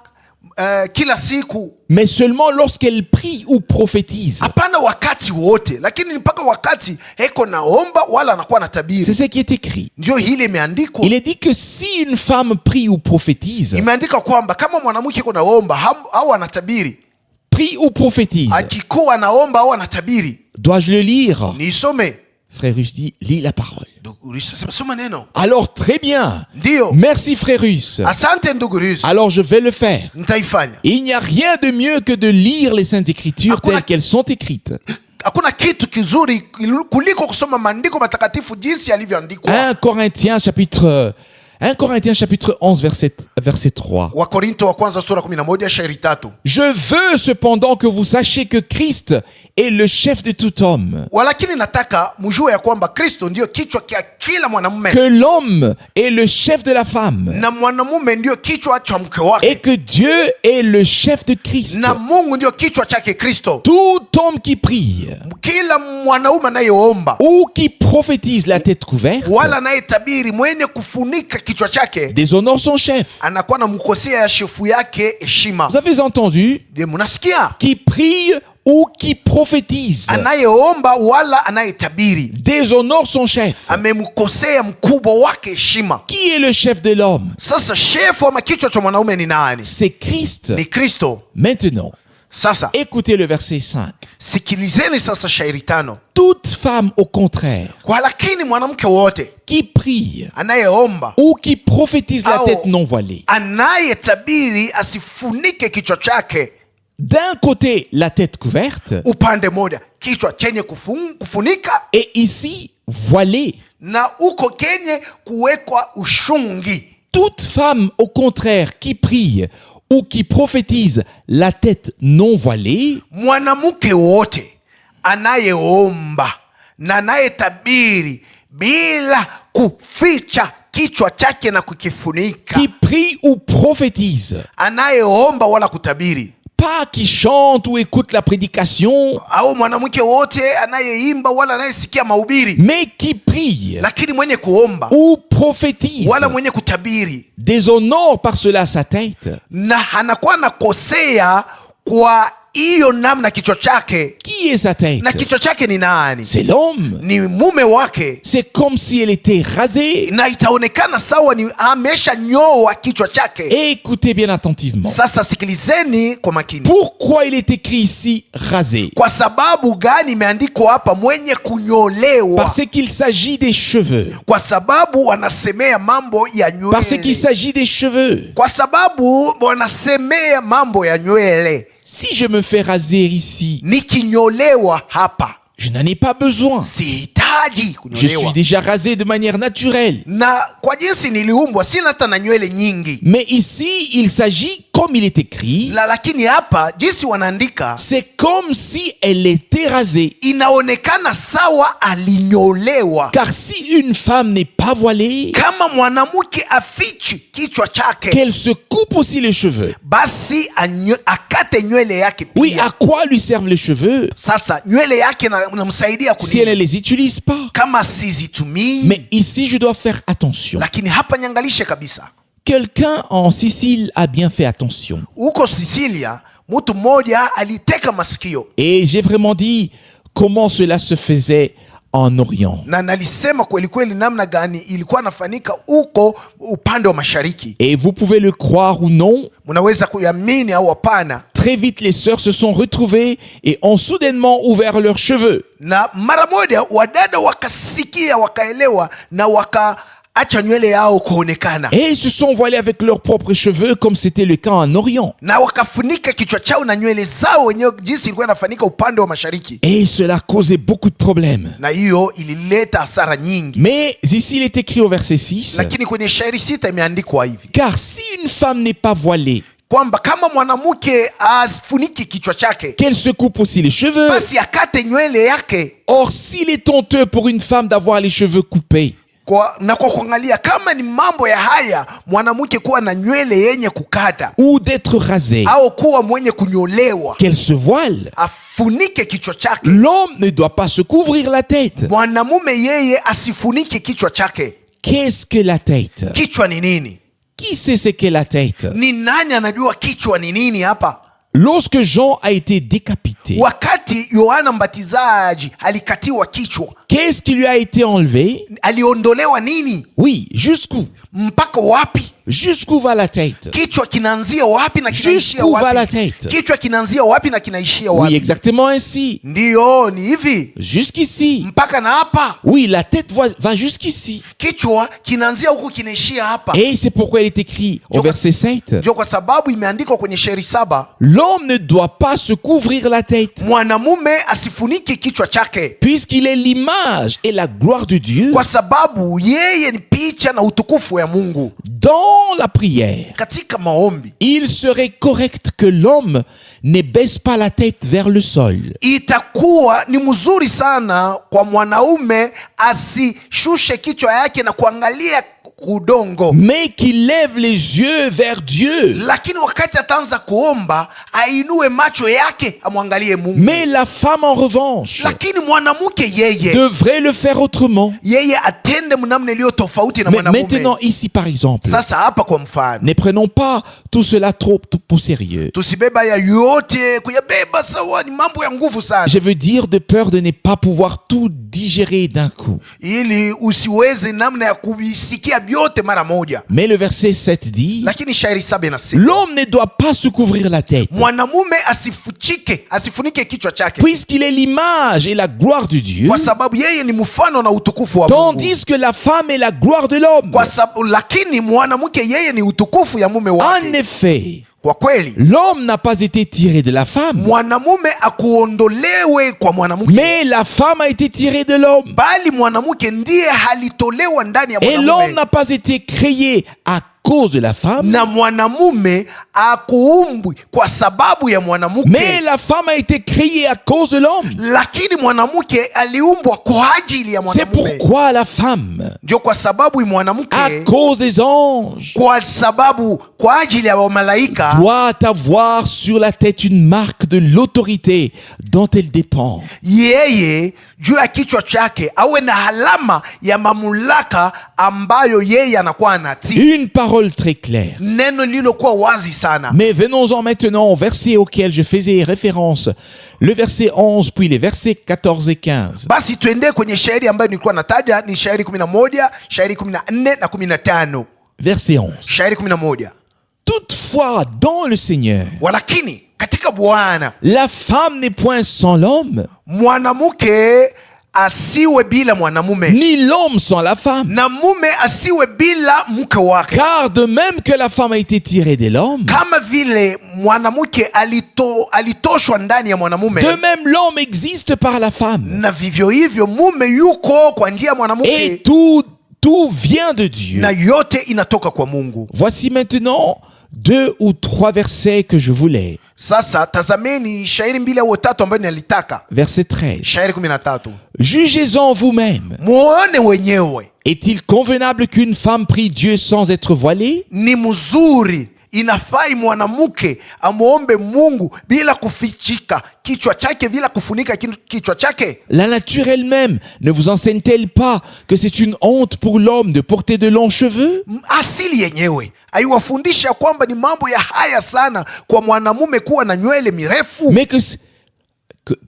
kila siku, mais seulement lorsqu'elle prie ou prophétise. hapana wakati wote, lakini mpaka wakati heko naomba wala anakuwa na C'est tabiri. ce qui est écrit. Ndio hili imeandikwa. Il est dit que si une femme prie ou prophétise, Imeandika kwamba kama mwanamke iko naomba au anatabiri, prie ou prophétise, akikuwa anaomba au anatabiri, dois-je le lire? niisome. Frère Russe dit, lis la parole. Soma neno. Alors très bien. Ndio. Merci frère Russe. Asante ndugu Rusi. Alors je vais le faire. Nitaifanya. Il n'y a rien de mieux que de lire les Saintes Écritures Hakuna- telles qu'elles sont écrites. Hakuna kitu kizuri kuliko kusoma maandiko matakatifu jinsi yalivyoandikwa. 1 Corinthiens chapitre 11 verset 3. Wakorinto wa kwanza sura 11 shairi 3. Je veux cependant que vous sachiez que Christ est le chef de tout homme, Walakini nataka mjue ya kwamba Kristo ndio kichwa cha kila mwanamume que l'homme est le chef de la femme na mwanamume ndio kichwa cha mke et wake que Dieu est le chef de Christ. na Mungu ndio kichwa chake Kristo. Tout homme qui prie Kila mwanaume anayeomba ou qui prophétise la tête couverte wala anayetabiri mwenye kufunika kichwa chake déshonore son chef. anakuwa na mkosea ya shefu yake heshima. Vous avez entendu? Je, munasikia? Qui prie ou qui prophétise Anayeomba wala anayetabiri déshonore son chef. amemkosea mkubwa wake heshima. Qui est le chef de l'homme? Sasa shefu ama kichwa cha mwanaume ni nani? C'est Christ. Ni Kristo. Maintenant, Sasa écoutez le verset 5. sikilizeni sasa shairi 5. Toute femme, au contraire, Walakini mwanamke wote qui prie anayeomba ou qui prophétise la Au- tête non voilée anayetabiri asifunike kichwa chake, d'un côté la tête couverte upande moja kichwa chenye kufunika, et ici voilée. na uko kenye kuwekwa ushungi. Toute femme, au contraire, qui prie ou qui prophétise la tête non voilée, Mwanamke wote anayeomba na anayetabiri bila kuficha kichwa chake na kukifunika, qui prie ou prophétise, anayeomba wala kutabiri, pas qui chante ou écoute la prédication, au mwanamke wote anayeimba wala anayesikia mahubiri, mais qui prie lakini mwenye kuomba ou prophétise, wala mwenye kutabiri, déshonore par cela sa tête. na anakuwa nakosea kwa hiyo namna kichwa chake. Qui est sa tête? Na kichwa chake ni nani? C'est l'homme. Ni mume wake. C'est comme si elle était rasée. Na itaonekana sawa ni amesha nyoa kichwa chake. Et écoutez bien attentivement. Sasa sikilizeni kwa makini. Pourquoi il est écrit ici rasé? Kwa sababu gani imeandikwa hapa mwenye kunyolewa? Parce qu'il s'agit des cheveux. Kwa sababu wanasemea mambo ya nywele. Parce qu'il s'agit des cheveux. Kwa sababu wanasemea mambo ya nywele. Si je me fais raser ici, nikinyolewa hapa, je n'en ai pas besoin. Sihitaji kunyolewa. Je suis déjà rasé de manière naturelle. Na kwa jinsi niliumbwa sina hata na nywele nyingi. Mais ici, il s'agit, comme il est écrit, Lakini hapa jinsi wanaandika, c'est comme si elle était rasée. inaonekana sawa alinyolewa. Car si une femme n'est pas voilée, Kama mwanamke afichi kichwa chake, qu'elle se coupe aussi les cheveux. basi akate nywele yake pia. Oui, à quoi lui servent les cheveux Sasa nywele yake namsaidia si elle ne kunini? les utilise pas? Kama sizitumii. Mais ici, je dois faire attention. Lakini hapa nyangalishe kabisa. Quelqu'un en Sicile a bien fait attention. Huko Sicilia, mtu mmoja aliteka masikio. Et j'ai vraiment dit comment cela se faisait en Orient. Na nalisema kweli kweli namna gani ilikuwa nafanyika huko upande wa mashariki. Et vous pouvez le croire ou non, Mnaweza kuyamini au hapana. très vite les sœurs se sont retrouvées et ont soudainement ouvert leurs cheveux. Na mara moja wadada wakasikia, wakaelewa na wakaacha nywele yao kuonekana. Et ils se sont voilés avec leurs propres cheveux comme c'était le cas en Orient. Na wakafunika kichwa chao na nywele zao wenyewe jinsi ilikuwa inafanyika upande wa mashariki. Et cela causait beaucoup de problèmes. Na hiyo ilileta hasara nyingi. Mais ici il est écrit au verset 6, Lakini kwenye shairi 6 imeandikwa hivi. car si une femme n'est pas voilée, Kwamba kama mwanamke afuniki kichwa chake, qu'elle se coupe aussi les cheveux. basi akate nywele yake. Or, s'il est honteux pour une femme d'avoir les cheveux coupés, Na kwa kuangalia kama ni mambo ya haya mwanamke kuwa na nywele yenye kukata ou d'être rasée, au kuwa mwenye kunyolewa, qu'elle se voile, afunike kichwa chake. l'homme ne doit pas se couvrir la tête. Mwanamume yeye asifunike kichwa chake. Qu'est-ce que la tête? Kichwa ni nini? Qui sait ce qu'est la tête? Ni nani anajua kichwa ni nini hapa? Lorsque Jean a été décapité, Wakati Yohana Mbatizaji alikatiwa kichwa, qu'est-ce qui lui a été enlevé? aliondolewa nini? Oui, jusqu'où? Mpaka wapi? Jusqu'où va la tête? Kichwa kinaanzia wapi na kinaishia Jusqu'où va la wapi? tête? Kichwa kinaanzia wapi na kinaishia Oui, wapi? exactement ainsi. Ndiyo, ni hivi. Jusqu'ici. Mpaka na hapa. Oui, la tête va jusqu'ici. Kichwa kinaanzia huku kinaishia hapa. Et c'est pourquoi il est écrit au verset 7. Ndio kwa sababu imeandikwa kwenye shairi 7, L'homme ne doit pas se couvrir la tête, mwanamume asifunike kichwa chake, puisqu'il est l'image et la gloire de Dieu. kwa sababu yeye ni picha na utukufu ya Mungu. Dans la prière, Katika maombi il serait correct que l'homme ne baisse pas la tête vers le sol, itakuwa ni mzuri sana kwa mwanaume asishushe kichwa yake na kuangalia udongo, mais qu'il lève les yeux vers Dieu. lakini wakati ataanza kuomba ainue macho yake amwangalie Mungu. Mais la femme, en revanche, Lakini mwanamke yeye devrait le faire autrement. yeye atende mnamna iliyo tofauti na Mais mwanamume. maintenant, ici par exemple, Sasa hapa kwa mfano, ne prenons pas tout cela trop au sérieux. tusibeba ya yote kuyabeba sawa, ni mambo ya nguvu sana, Je veux dire de peur de ne pas pouvoir tout digérer d'un coup. ili usiweze namna ya kuvisikia vyote mara moja. Mais le verset 7 dit, Lakini shairi 7 inasema l'homme ne doit pas se couvrir la tête, mwanamume asifunike kichwa chake, puisqu'il est l'image et la gloire de Dieu, kwa sababu yeye ni mfano na utukufu wa Mungu. tandis que la femme est la gloire de l'homme. Kwa sababu lakini mwanamke yeye ni utukufu ya mume En wake. effet, Kwa kweli l'homme n'a pas été tiré de la femme, mwanamume akuondolewe kwa mwanamke, mais la femme a été tirée de l'homme. bali mwanamke ndiye halitolewa ndani ya Et l'homme mwanamume, n'a pas été créé à cause de la femme, na mwanamume akuumbwi kwa sababu ya mwanamke, mais la femme a été créée à cause de l'homme. lakini mwanamke aliumbwa kwa ajili ya C'est mwanamume. pourquoi la femme, Ndio kwa sababu à mwanamke, cause des anges, kwa sababu kwa ajili ya malaika doit avoir sur la tête une marque de l'autorité dont elle dépend. yeye juu ya kichwa chake awe na alama ya mamlaka ambayo yeye anakuwa anatii. Une parole très claire. Neno lilokuwa wazi sana. Mais venons-en maintenant au verset auquel je faisais référence, le verset 11, puis les versets 14 et 15. Basi tuende kwenye shairi ambayo nilikuwa nataja, ni shairi 11, shairi 14 na 15. Verset 11. Shairi 11. Toutefois, dans le Seigneur, Walakini katika Bwana la femme n'est point sans l'homme, mwanamke asiwe bila mwanamume, ni l'homme sans la femme. na mume asiwe bila mke wake. Car de même que la femme a été tirée de l'homme, Kama vile mwanamke alitoshwa ndani ya mwanamume, de même l'homme existe par la femme. na vivyo hivyo mume yuko kwa njia ya mwanamke, Et tout vient de Dieu. na yote inatoka kwa Mungu. Voici maintenant 2 ou 3 versets que je voulais. Sasa tazameni shairi 2 au 3 ambayo nalitaka. Verset 13. Shairi 13. Jugez-en vous-même. Muone wenyewe, Est-il convenable qu'une femme prie Dieu sans être voilée? ni mzuri, inafai mwanamke amuombe Mungu bila kufichika kichwa chake, bila kufunika kichwa chake? La nature elle-même ne vous enseigne-t-elle pas que c'est une honte pour l'homme de porter de longs cheveux? Asili yenyewe haiwafundisha kwamba ni mambo ya haya sana kwa mwanamume kuwa na nywele mirefu, Mais que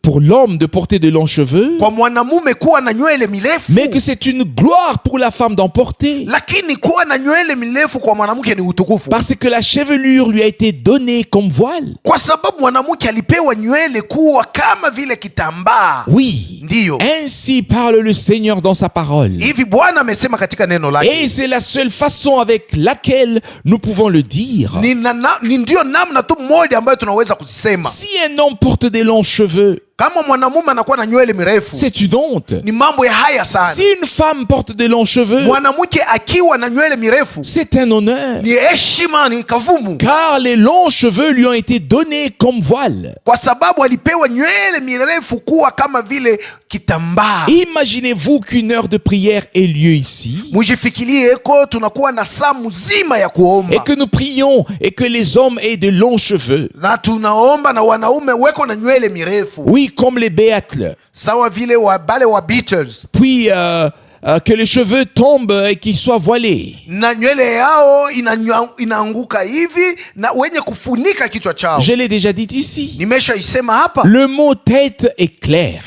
pour l'homme de porter de longs cheveux, kwa mwanamume kuwa na nywele mirefu, mais que c'est une gloire pour la femme d'en porter. lakini kuwa na nywele mirefu kwa mwanamke ni utukufu, Parce que la chevelure lui a été donnée comme voile. kwa sababu mwanamke alipewa nywele kuwa kama vile kitambaa. Oui, Ndiyo, ainsi parle le Seigneur dans sa parole. hivi Bwana amesema katika neno lake. Et c'est la seule façon avec laquelle nous pouvons le dire. Ni ndio namna tu moja ambayo tunaweza kusema. Si un homme porte des longs cheveux, Kama mwanamume anakuwa na nywele mirefu, c'est une honte. ni mambo ya haya sana. Si une femme porte des longs cheveux, Mwanamke akiwa na nywele mirefu c'est un honneur. ni heshima, ni kavumu, Car les longs cheveux lui ont été donnés comme voile. kwa sababu alipewa nywele mirefu kuwa kama vile kitambaa. Imaginez-vous qu'une heure de prière ait lieu ici Mujifikirie eko tunakuwa na saa mzima ya et kuomba, que nous prions et que les hommes aient de longs cheveux. na tunaomba na wanaume weko na nywele mirefu, Oui, comme les Beatles. sawa vile bale wa Beatles, Puis que les cheveux tombent et qu'ils soient voilés. na nywele yao inaanguka hivi na wenye kufunika kichwa chao. Je l'ai déjà dit ici. Nimeshaisema hapa, Le mot tête est clair,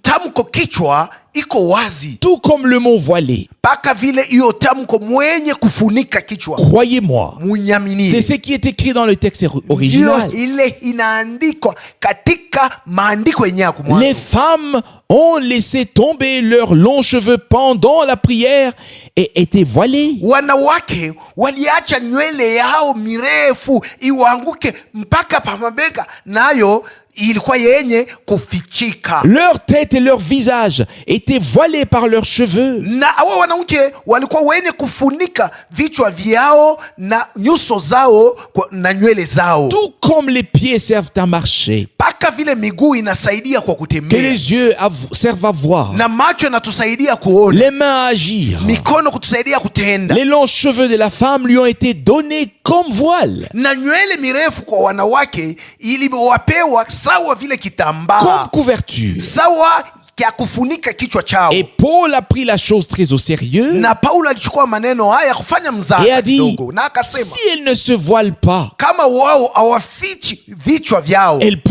tamko kichwa iko wazi, tout comme le mot voilé. mpaka vile hiyo tamko mwenye kufunika kichwa. Croyez-moi, c'est Munyaminie, ce qui est écrit dans le texte ndio original. ile inaandikwa katika maandiko yenyewe ya Les kumwanzo. femmes ont laissé tomber leurs longs cheveux pendant la prière et étaient voilées. Wanawake waliacha nywele yao mirefu iwaanguke mpaka pa mabega, nayo ilikuwa yenye kufichika. Leur tête et leur visage étaient voilés par leurs cheveux. Na hao wanawake walikuwa wenye kufunika vichwa vyao na nyuso zao na nywele zao, Tout comme les pieds servent à marcher, mpaka vile miguu inasaidia kwa que kutembea, les yeux servent à voir, na macho yanatusaidia kuona, les mains à agir. mikono kutusaidia kutenda, Les longs cheveux de la femme lui ont été donnés comme voile, na nywele mirefu kwa wanawake iliwapewa sawa vile comme kitambaa, couverture. sawa ya kufunika kichwa chao. Et Paul a pris la chose très au sérieux Na Paulo alichukua maneno haya kufanya et a mzaha dit, kidogo, na akasema si elles ne se voilent pas, kama wao hawafichi vichwa vyao, elles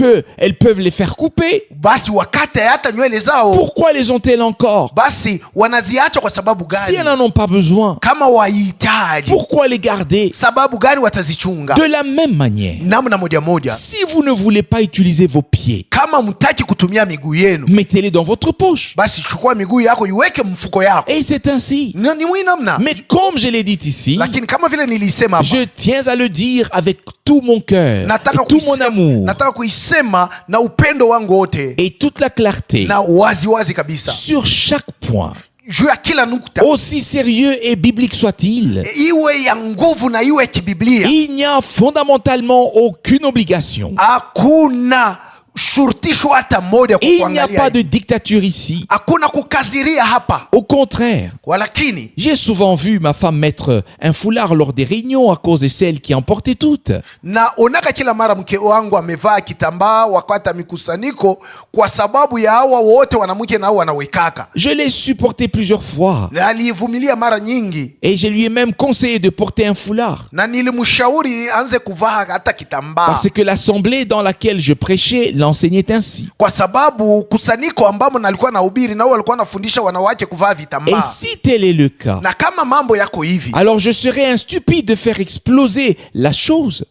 peuvent les faire couper. basi wakate hata nywele zao. Pourquoi les ont-elles encore? Basi wanaziacha kwa sababu Si elles gani? n'en ont pas besoin, Kama wahitaji, pourquoi les garder? sababu gani watazichunga? De la même manière, Namna moja moja, si vous ne voulez pas utiliser vos pieds, kama mtaki kutumia miguu yenu, mettez-les dans votre votre poche. basi chukua miguu yako iweke mfuko yako. Et c'est ainsi. Ni mwi namna. Mais comme je l'ai dit ici, Lakini kama vile nilisema hapa, je tiens à le dire avec tout mon cœur, nataka et tout mon amour, nataka kuisema na upendo wangu wote et toute la clarté, na wazi kabisa, sur chaque point, juu ya kila nukta, aussi sérieux et biblique soit-il, iwe ya nguvu na iwe kibiblia. il n'y a fondamentalement aucune obligation. Hakuna shurtisho hata moja kwa Il n'y a kuangalia. pas de dictature ici. Hakuna kukaziria hapa. Au contraire, Walakini j'ai souvent vu ma femme mettre un foulard lors des réunions à cause de celle qui en portait toutes. na onaka kila mara mke wangu amevaa kitambaa wakati mikusanyiko kwa sababu ya hawa wote wanamke nao wanawekaka. Je l'ai supporté plusieurs fois Na alivumilia mara nyingi, et je lui ai même conseillé de porter un foulard. na nilimshauri anze kuvaa hata kitambaa, Parce que l'assemblée dans laquelle je prêchais l'enseignait ainsi. kwa sababu kusanyiko ambamo nalikuwa nahubiri nao walikuwa nafundisha wanawake kuvaa Et vitambaa. si tel est le cas, Na kama mambo yako hivi, alors je serais un stupide de faire exploser la chose,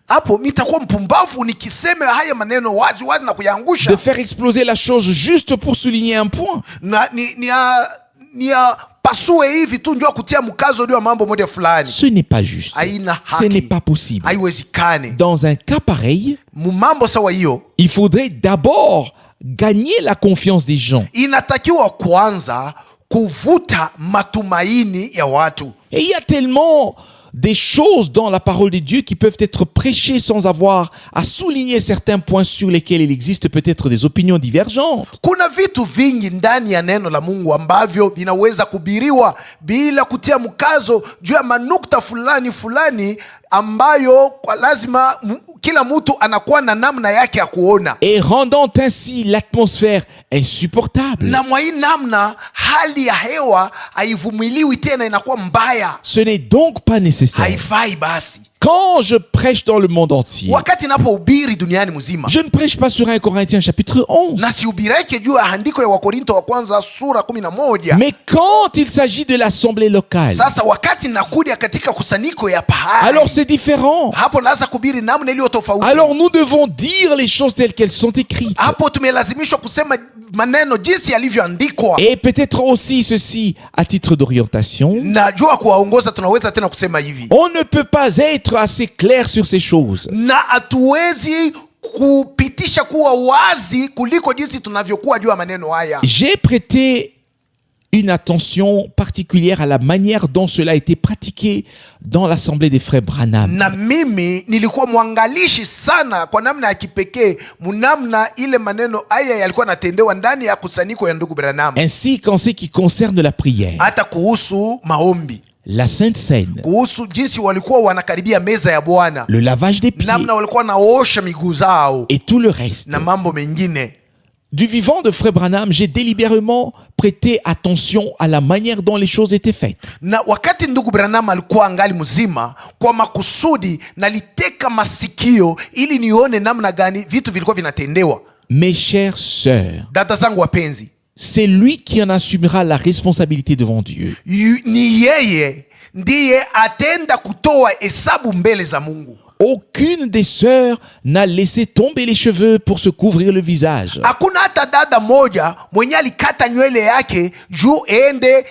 hapo mitakuwa mpumbavu nikiseme haya maneno wazi wazi na kuyaangusha, de faire exploser la chose juste pour souligner un point. na ni pasue hivi tu ndio kutia mkazo ndio mambo moja fulani. Ce n'est pas juste. Haina Ce haki. n'est pas possible. Haiwezekani. Dans un cas pareil, Mambo sawa hiyo, il faudrait d'abord gagner la confiance des gens. inatakiwa kwanza kuvuta matumaini ya watu. Et il y a tellement des choses dans la parole de Dieu qui peuvent être prêchées sans avoir à souligner certains points sur lesquels il existe peut-être des opinions divergentes. Kuna vitu vingi ndani ya neno la Mungu ambavyo vinaweza kubiriwa bila kutia mkazo juu ya manukta fulani fulani ambayo kwa lazima kila mtu anakuwa na namna yake ya kuona, Et rendant ainsi l'atmosphère insupportable. na mwa hii namna hali ya hewa haivumiliwi tena, inakuwa mbaya, Ce n'est donc pas nécessaire. haifai. Basi Quand je prêche dans le monde entier, wakati napohubiri duniani mzima, je ne prêche pas sur 1 Corinthiens chapitre 11. na sihubirike juu ya andiko ya Wakorinto wa kwanza sura 11. Mais quand il s'agit de l'assemblée locale, Sasa wakati nakuja katika kusanyiko ya pahali, alors c'est différent. hapo naanza kubiri namna iliyo tofauti. Alors nous devons dire les choses telles qu'elles sont écrites. Hapo tumelazimishwa kusema maneno jinsi yalivyoandikwa. Et peut-être aussi ceci à titre d'orientation. Najua kuwaongoza tunaweza tena kusema hivi, On ne peut pas être assez clair sur ces choses. na hatuwezi kupitisha kuwa wazi kuliko jinsi tunavyokuwa juu ya maneno haya. J'ai prêté une attention particulière à la manière dont cela a été pratiqué dans l'assemblée des frères Branham. Na mimi nilikuwa mwangalishi sana kwa namna ya kipekee munamna ile maneno haya yalikuwa natendewa ndani ya kusanyiko ya ndugu Branham, Ainsi qu'en ce qui concerne la prière, hata kuhusu maombi, la Sainte Seine, kuhusu jinsi walikuwa wanakaribia meza ya Bwana, le lavage des pieds namna walikuwa wanaosha miguu zao et tout le reste. na mambo mengine. Du vivant de frère Branham, j'ai délibérément prêté attention à la manière dont les choses étaient faites. Na wakati ndugu Branham alikuwa angali mzima, kwa makusudi naliteka masikio ili nione namna gani vitu vilikuwa vinatendewa. Mes chères sœurs, Dada zangu wapenzi, c'est lui qui en assumera la responsabilité devant Dieu. ni yeye ndiye atenda kutoa hesabu mbele za Mungu. Aucune des sœurs n'a laissé tomber les cheveux pour se couvrir le visage. Hakuna hata dada moja mwenye alikata nywele yake juu ende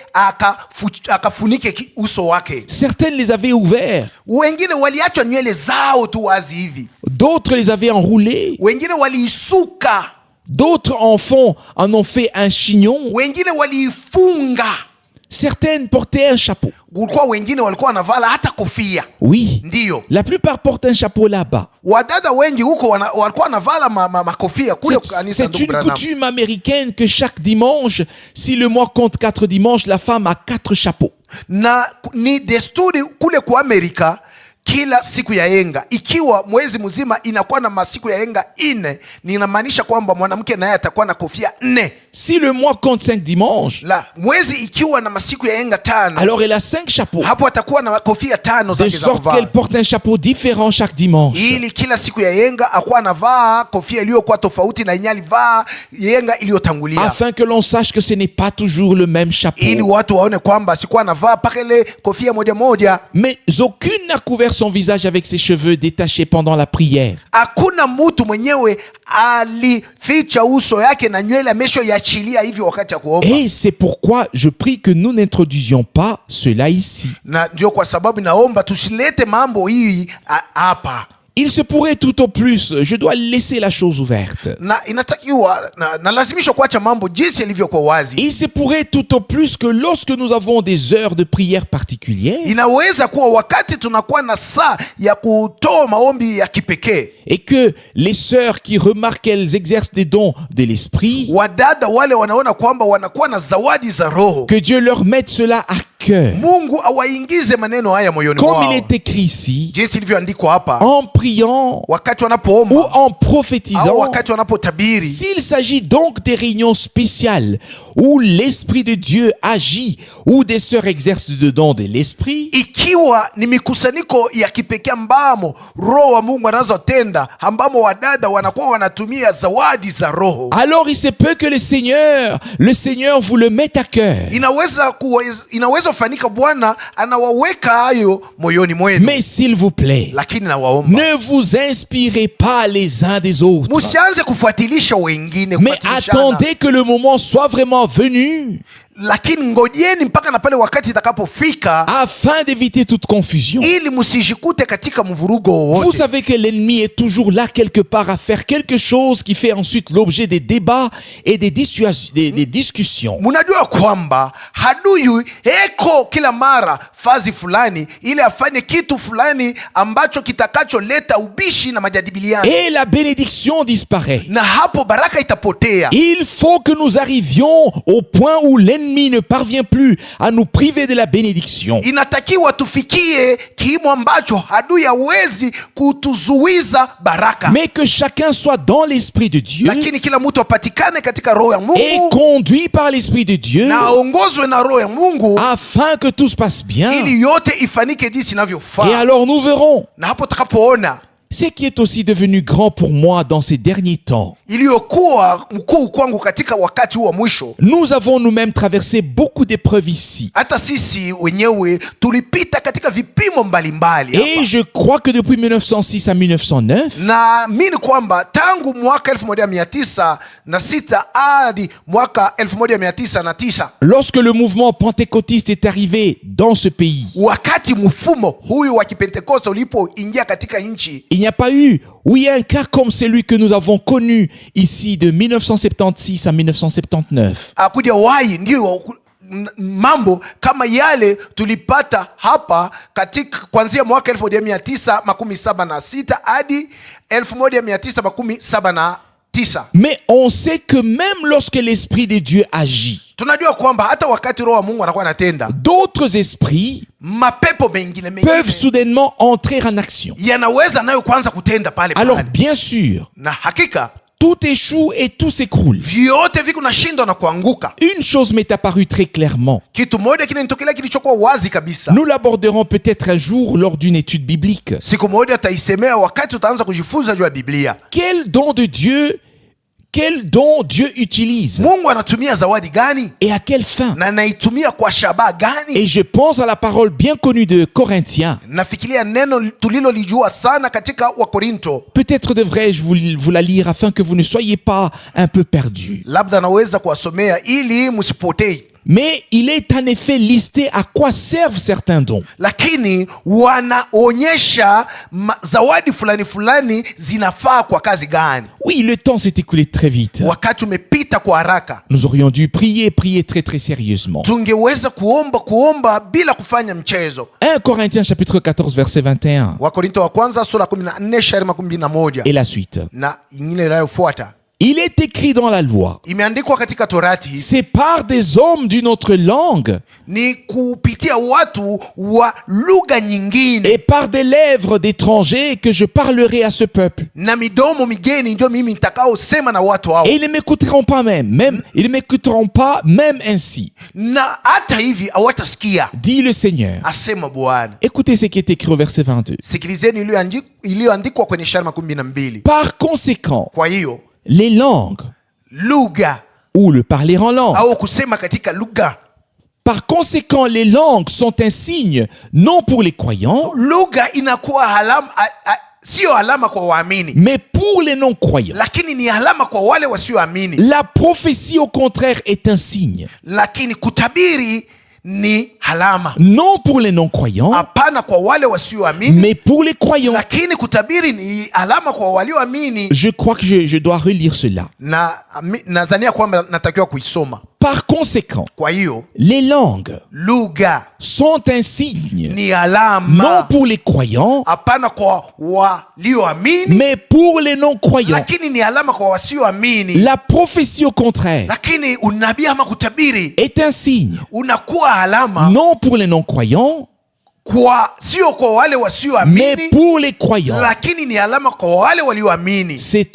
akafunike uso wake. Certaines les avaient ouverts, Wengine waliachwa nywele zao tu wazi hivi, d'autres les avaient enroulées, wengine waliisuka, d'autres en ont fait un chignon, wengine waliifunga, certaines portaient un chapeau. kulikuwa wengine walikuwa wanavala hata kofia. Oui, Ndiyo, la plupart portent un chapeau là-bas. wadada wengi huko walikuwa wanavala makofia kule kanisa. C'est Ndugu une Branham, coutume américaine que chaque dimanche, si le mois compte 4 dimanches, la femme a 4 chapeaux. na ni desturi kule kwa Amerika, kila siku ya yenga, ikiwa mwezi mzima inakuwa na masiku ya yenga 4, ninamaanisha kwamba mwanamke naye atakuwa na kofia 4. Si le mois compte 5 dimanches, La mwezi ikiwa na masiku ya yenga 5, alors elle a 5 chapeaux. hapo atakuwa na kofia 5 De zake za sorte kuvaa, qu'elle porte un chapeau différent chaque dimanche. ili kila siku ya yenga akuwa anavaa kofia iliyokuwa tofauti na yenye alivaa yenga iliyotangulia, Afin que l'on sache que ce n'est pas toujours le même chapeau. ili watu waone kwamba sikuwa anavaa paka ile kofia moja moja. Mais aucune n'a couvert son visage avec ses cheveux détachés pendant la prière. Hakuna mtu mwenyewe alificha uso yake na nywele ameshoiachilia hivi wakati ya kuomba. Et c'est pourquoi je prie que nous n'introduisions pas cela ici. Na ndio kwa sababu naomba tusilete mambo hii hapa. Il se pourrait tout au plus, je dois laisser la chose ouverte. Na inatakiwa na lazimisho kuacha mambo jinsi yalivyokuwa wazi. Il se pourrait tout au plus que lorsque nous avons des heures de prière particulières, Inaweza kuwa wakati tunakuwa na saa ya kutoa maombi ya kipekee, et que les sœurs qui remarquent qu'elles exercent des dons de l'esprit, wadada wale wanaona kwamba wanakuwa na zawadi za roho, que Dieu leur mette cela à cœur. Mungu awaingize maneno haya moyoni Comme mwao. il est écrit ici, Jinsi ilivyoandikwa hapa, en priant wakati ou wanapoomba en au prophétisant. wakati wanapotabiri. S'il s'agit donc des réunions spéciales où l'Esprit de Dieu agit, où des sœurs exercent de dons de l'Esprit, Ikiwa ni mikusanyiko ya kipekee ambamo roho wa Mungu anazotenda, ambamo wadada wanakuwa wanatumia zawadi za roho, alors il se peut que le Seigneur vous le mette à cœur. inaweza fanika Bwana anawaweka hayo moyoni mwenu. Mais s'il vous plaît, Lakini nawaomba ne vous inspirez pas les uns des autres, musianze kufuatilisha wengine, mais kufuatilishana. attendez que le moment soit vraiment venu Lakini ngojeni mpaka na pale wakati itakapofika, afin d'éviter toute confusion. ili musijikute katika mvurugo Vous wowote. savez que l'ennemi est toujours là quelque part à faire quelque chose qui fait ensuite l'objet des débats et des discussions. Munajua kwamba hadui eko kila mara fazi fulani ili afanye kitu fulani ambacho kitakacholeta ubishi na majadiliano, Et la bénédiction disparaît. na hapo baraka itapotea. Il faut que nous arrivions au point où l'ennemi ne parvient plus à nous priver de la bénédiction. Inatakiwa tufikie kiimo ambacho adui hawezi kutuzuiza baraka, Mais que chacun soit dans l'Esprit de Dieu lakini kila mtu apatikane katika roho ya et Mungu conduit par l'Esprit de Dieu na aongozwe na roho ya Mungu, afin que tout se passe bien. ili yote ifanike jinsi Et inavyofaa. alors nous verrons Na hapo tutakapoona ce qui est aussi devenu grand pour moi dans ces derniers temps. iliyokuwa mkuu kwangu katika wakati huu wa mwisho. Nous avons nous-mêmes traversé beaucoup d'épreuves ici. Hata sisi wenyewe tulipita katika vipimo mbalimbali Et hapa. je crois que depuis 1906 à 1909, Naamini kwamba tangu mwaka 1906 hadi mwaka 1909, lorsque le mouvement pentecôtiste est arrivé dans ce pays, wakati mfumo huyu wa Kipentekoste ulipoingia katika nchi, il n'y a pas eu, oui, un cas comme celui que nous avons connu ici de 1976 à 1979. akuja wai ndio mambo kama yale tulipata hapa katika kuanzia mwaka 1976 hadi 1979. Mais on sait que même lorsque l'Esprit de Dieu agit, Tunajua kwamba hata wakati roho wa Mungu anakuwa anatenda, d'autres esprits mapepo mengine peuvent soudainement entrer en action. yanaweza nayo kwanza kutenda pale Alors pale, bien sûr, na hakika tout échoue et tout s'écroule. vyote viko nashindwa na kuanguka. Une chose m'est apparue très clairement. Kitu moja kinanitokelea kilichokuwa wazi kabisa. Nous l'aborderons peut-être un jour lors d'une étude biblique. Siku moja tutaisemea wakati utaanza kujifunza juu ya Biblia. Quel don Dieu utilise Mungu anatumia zawadi gani et à quelle fin? na anaitumia kwa shabaha Et gani? je pense à la parole bien connue de Corinthiens. Nafikiria neno tulilolijua sana katika Wakorinto. Peut-être devrais-je vous la lire afin que vous ne soyez pas un peu perdus. Labda naweza kuwasomea ili msipotei. Mais il est en effet listé à quoi servent certains dons. Lakini wanaonyesha zawadi fulani fulani zinafaa kwa kazi gani. Oui, le temps s'est écoulé très vite. Wakati umepita kwa haraka. Nous aurions dû prier très très sérieusement. Tungeweza kuomba bila kufanya mchezo. 1 Corinthiens chapitre 14 verset 21. Wakorinto wa kwanza sura 14 shairi 21. Et la suite. Na ingine inayofuata. Il est écrit dans la loi, Imeandikwa katika Torati, c'est par des hommes d'une autre langue ni kupitia watu wa lugha nyingine et par des lèvres d'étrangers que je parlerai à ce peuple. na midomo migeni ndio mimi nitakao sema na watu hao. Et ils ne m'écouteront pas ils ne m'écouteront pas même ainsi, Na hata hivi hawatasikia, dit le Seigneur. asema Bwana. Écoutez ce qui est écrit au verset 22. Sikilizeni iliyoandikwa kwenye shairi 12. Par conséquent, Kwa hiyo les langues lugha ou le parler en langue, au kusema katika lugha, Par conséquent, les langues sont un signe, non pour les croyants, Lugha inakuwa sio alama kwa waamini, mais pour les non-croyants. lakini ni alama kwa wale wasioamini. La prophétie, au contraire, est un signe, Lakini kutabiri ni alama, non pour les non-croyants, hapana kwa wale wasioamini, mais pour les croyants. lakini kutabiri ni alama kwa walioamini. Je crois que je dois relire cela. Na nadhania kwamba natakiwa kuisoma. Par conséquent, Kwa hiyo les langues lugha sont un signe, ni non alama, pour les croyants, hapana kwa walioamini, mais pour les non-croyants. lakini ni alama kwa wasioamini. La prophétie, au contraire, Lakini unabii ama kutabiri est un signe, unakuwa alama non pour les non-croyants, sio kwa wale mais wasioamini, pour les croyants. lakini ni alama kwa wale walioamini. C'est